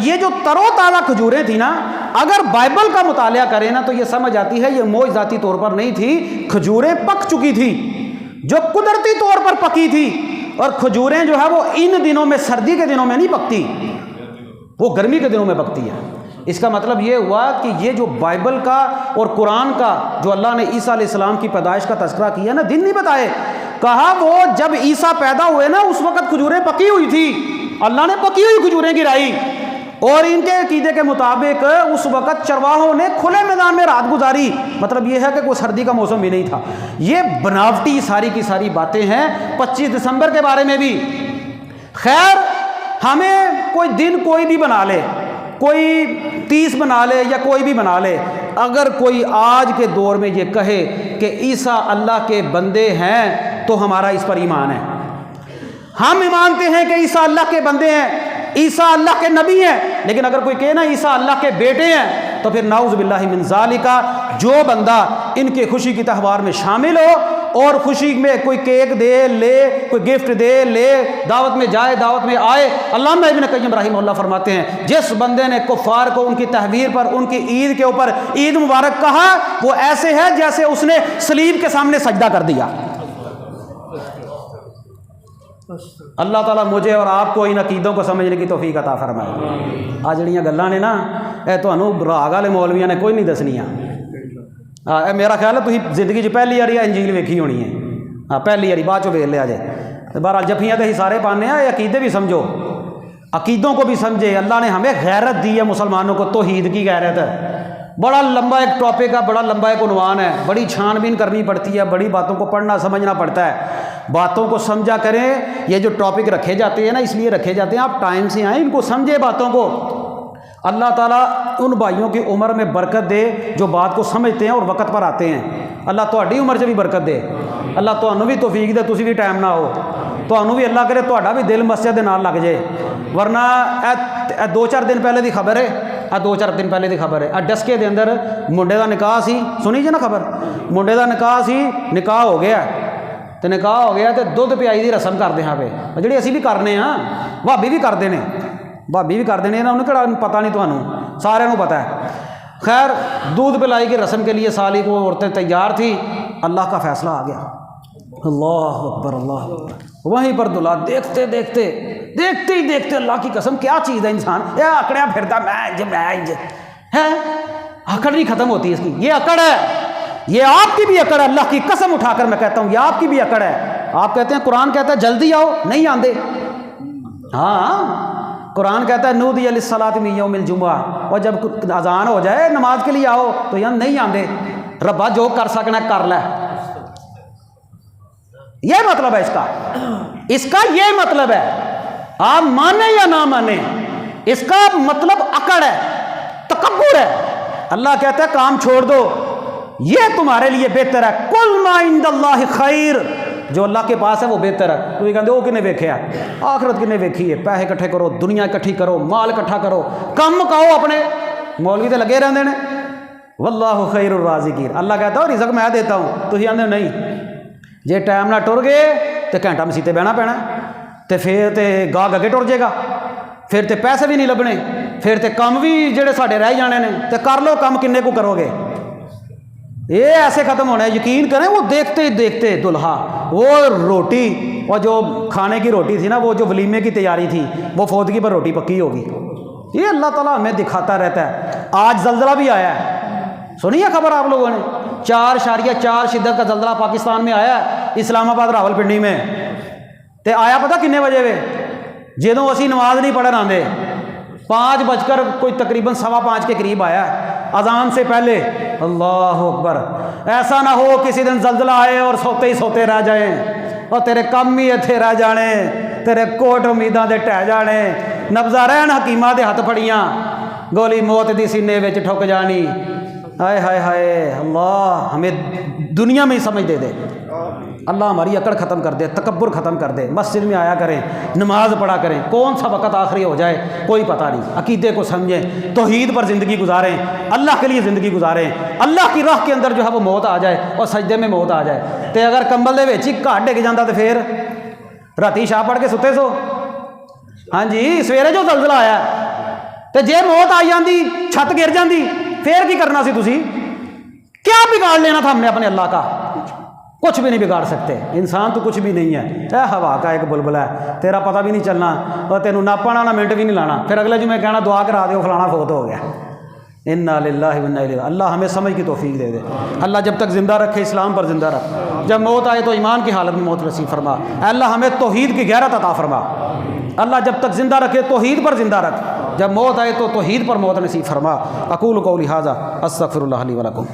یہ جو تر و تازہ کھجوریں تھی نا، اگر بائبل کا مطالعہ کریں نا تو یہ سمجھ آتی ہے یہ معجزاتی طور پر نہیں تھی، کھجوریں پک چکی تھی جو قدرتی طور پر پکی تھی۔ اور کھجوریں جو ہے وہ ان دنوں میں، سردی کے دنوں میں نہیں پکتی، وہ گرمی کے دنوں میں پکتی ہے۔ اس کا مطلب یہ ہوا کہ یہ جو بائبل کا اور قرآن کا جو اللہ نے عیسیٰ علیہ السلام کی پیدائش کا تذکرہ کیا نا، دن نہیں بتائے، کہا وہ جب عیسیٰ پیدا ہوئے نا اس وقت کھجوریں پکی ہوئی تھی، اللہ نے پکی ہوئی کھجوریں گرائی۔ اور ان کے عقیدے کے مطابق اس وقت چرواہوں نے کھلے میدان میں رات گزاری، مطلب یہ ہے کہ کوئی سردی کا موسم بھی نہیں تھا۔ یہ بناوٹی ساری کی ساری باتیں ہیں 25 دسمبر کے بارے میں بھی۔ خیر، ہمیں کوئی دن کوئی بھی بنا لے، کوئی 30 بنا لے یا کوئی بھی بنا لے، اگر کوئی آج کے دور میں یہ کہے کہ عیسیٰ اللہ کے بندے ہیں تو ہمارا اس پر ایمان ہے۔ ہم مانتے ہیں کہ عیسیٰ اللہ کے بندے ہیں، عیسیٰ اللہ کے نبی ہیں، لیکن اگر کوئی کہے نا عیسیٰ اللہ کے بیٹے ہیں تو پھر نعوذ باللہ من ذالک، جو بندہ ان کے خوشی کی تہوار میں شامل ہو اور خوشی میں کوئی کیک دے لے، کوئی گفٹ دے لے، دعوت میں جائے، دعوت میں آئے، علامہ ابن قیم رحمہ اللہ فرماتے ہیں جس بندے نے کفار کو ان کی تحویر پر، ان کی عید کے اوپر عید مبارک کہا، وہ ایسے ہے جیسے اس نے صلیب کے سامنے سجدہ کر دیا۔ اللہ تعالیٰ مجھے اور آپ کو ان عقیدوں کو سمجھنے کی توفیق عطا فرمائے۔ آ جڑیاں گلاں نے نا، اے تانوں راگ والے مولویاں نے کوئی نہیں دسنیاں، میرا خیال ہے تھی زندگی پہلی باری انجیل ویکھی ہونی ہے، ہاں پہلی باری، بعد چو ویل لیا جائے۔ بہرحال جفیاں تو ہی سارے پانے ہیں، عقیدے بھی سمجھو، عقیدوں کو بھی سمجھے۔ اللہ نے ہمیں غیرت دی ہے مسلمانوں کو، توحید کی غیرت ہے۔ بڑا لمبا ایک ٹاپک ہے، بڑا لمبا ایک عنوان ہے، بڑی چھان بین کرنی پڑتی ہے، بڑی باتوں کو پڑھنا سمجھنا پڑتا ہے، باتوں کو سمجھا کریں۔ یہ جو ٹاپک رکھے جاتے ہیں نا اس لیے رکھے جاتے ہیں، آپ ٹائم سے آئیں، ان کو سمجھے باتوں کو۔ اللہ تعالیٰ ان بھائیوں کی عمر میں برکت دے جو بات کو سمجھتے ہیں اور وقت پر آتے ہیں۔ اللہ تہاڈی عمر سے بھی برکت دے، اللہ تانوں بھی توفیق دے، تسی بھی ٹائم نہ ہو، تانوں بھی اللہ کرے تہاڈا بھی دل مسجد دے نال لگ جائے۔ ورنہ اے 2-4 دن پہلے دی خبر ہے، 2-4 دن پہلے دی خبر ہے، ڈسکے دے اندر منڈے دا نکاح سی، سنی جی نا خبر، منڈے دا نکاح سی، نکاح ہو گیا تے نکاح ہو گیا تے دودھ پیائی دی رسم کرتے ہاں پہ، جڑی اسی بھی کرنے ہاں، بھابی بھی کرتے ہیں، بھابی بھی کرتے ہیں، انہوں کہڑا پتہ نہیں تمہیں، سارے کو پتہ ہے۔ خیر دودھ پلائی کی رسم کے لیے سالی کو عورتیں تیار تھی، اللہ کا فیصلہ آ گیا، اللہ اکبر اللہ اکبر۔ وہیں پر دلہا دیکھتے دیکھتے دیکھتے ہی دیکھتے، اللہ کی قسم کیا چیز ہے انسان، یہ اکڑیا پھرتا میں ہے، اکڑ نہیں ختم ہوتی اس کی، یہ اکڑ ہے، یہ آپ کی بھی اکڑ ہے، اللہ کی قسم اٹھا کر میں کہتا ہوں یہ آپ کی بھی اکڑ ہے۔ آپ کہتے ہیں قرآن کہتا ہے جلدی آؤ، نہیں آندے، ہاں قرآن کہتا ہے نودی للصلاۃ من یوم الجمعہ، اور جب اذان ہو جائے نماز کے لیے آؤ تو یہاں نہیں آندے، ربا جو کر سکنا کر لے، یہ مطلب ہے اس کا یہ مطلب ہے، آپ مانیں یا نہ مانیں، اس کا مطلب اکڑ ہے، تکبر ہے۔ اللہ کہتا ہے کام چھوڑ دو، یہ تمہارے لیے بہتر ہے، کل ما عند اللہ خیر، جو اللہ کے پاس ہے وہ بہتر ہے۔ تو یہ کہتے وہ کنے ویکھیا، آخرت کنے ویکھی ہے، پیسے اکٹھے کرو، دنیا اکٹھی کرو، مال اکٹھا کرو، کم کھاؤ اپنے، مولوی تو لگے رہتے ہیں، واللہ خیر الرازقین، اللہ کہتا ہے رزق میں دیتا ہوں، تو یہ آندے نہیں، جے ٹائم نہ ٹر گئے تو گھنٹہ مسیتے بہنا پینا، تو پھر تو گاہک اگے ٹر جائے گا، پھر تو پیسے بھی نہیں لبنے، پھر تو کم بھی جڑے ساڈے رہ جانے نے، تو کر لو کم کنے کو کرو گے، یہ ایسے ختم ہونا ہے۔ یقین کریں وہ دیکھتے ہی دیکھتے دلہا، وہ روٹی، وہ جو کھانے کی روٹی تھی نا، وہ جو ولیمے کی تیاری تھی، وہ فوتگی پر روٹی پکی ہوگی۔ یہ اللہ تعالیٰ ہمیں دکھاتا رہتا ہے۔ آج زلزلہ بھی آیا ہے، سنی ہے خبر آپ لوگوں نے، 4.4 شدت کا زلزلہ پاکستان میں آیا ہے، اسلام آباد راول پنڈی میں، تے آیا پتہ کنے بجے وے، جدوں اسی نماز نہیں پڑھن آندے، 5 بج کر کوئی تقریباً 5:15 کے قریب آیا ہے، اذان سے پہلے۔ اللہ اکبر، ایسا نہ ہو کسی دن زلزلہ آئے اور سوتے ہی سوتے رہ جائیں، اور تیرے کم ہی اتھے رہ جانے، تیرے کوٹ امیداں دے ٹہ جانے، نبضہ رہن حکیماں دے ہاتھ پھڑیاں، گولی موت دی سینے وچ ٹھک جانی۔ ہائے ہائے ہائے، اللہ ہمیں دنیا میں ہی سمجھ دے دے، اللہ ہماری اکڑ ختم کر دے، تکبر ختم کر دے، مسجد میں آیا کریں، نماز پڑھا کریں، کون سا وقت آخری ہو جائے کوئی پتہ نہیں، عقیدے کو سمجھیں، توحید پر زندگی گزاریں، اللہ کے لیے زندگی گزاریں، اللہ کی راہ کے اندر جو ہے وہ موت آ جائے اور سجدے میں موت آ جائے، تے اگر کمبل دے وچ ہی گھٹ ڈگ جاتا تو پھر راتی شاہ پڑھ کے ستے سو، ہاں جی سویرے جو زلزلہ آیا تے جے موت آئی جاندی، چھت گر جاندی، پھر کی کرنا سی تسی؟ کیا بگاڑ لینا تھا ہم نے اپنے اللہ کا؟ کچھ بھی نہیں بگاڑ سکتے، انسان تو کچھ بھی نہیں ہے، اے ہوا کا ایک بلبلا ہے، تیرا پتہ بھی نہیں چلنا، اور تینوں نہ پانا نہ منٹ بھی نہیں لانا، پھر اگلے جمعے کہنا دعا کرا دیو فلانا فوت ہو گیا۔ انا للہ و انا الیہ، اللہ ہمیں سمجھ کی توفیق دے دے، اللہ جب تک زندہ رکھے اسلام پر زندہ رکھ، جب موت آئے تو ایمان کی حالت میں موت نصیب فرما، اے اللہ ہمیں توحید کی غیرت عطا فرما، اللہ جب تک زندہ رکھے توحید پر زندہ رکھ، جب موت آئے تو توحید پر موت نصیب فرما۔ اقول قولی ھذا استغفر اللہ لی ولکم۔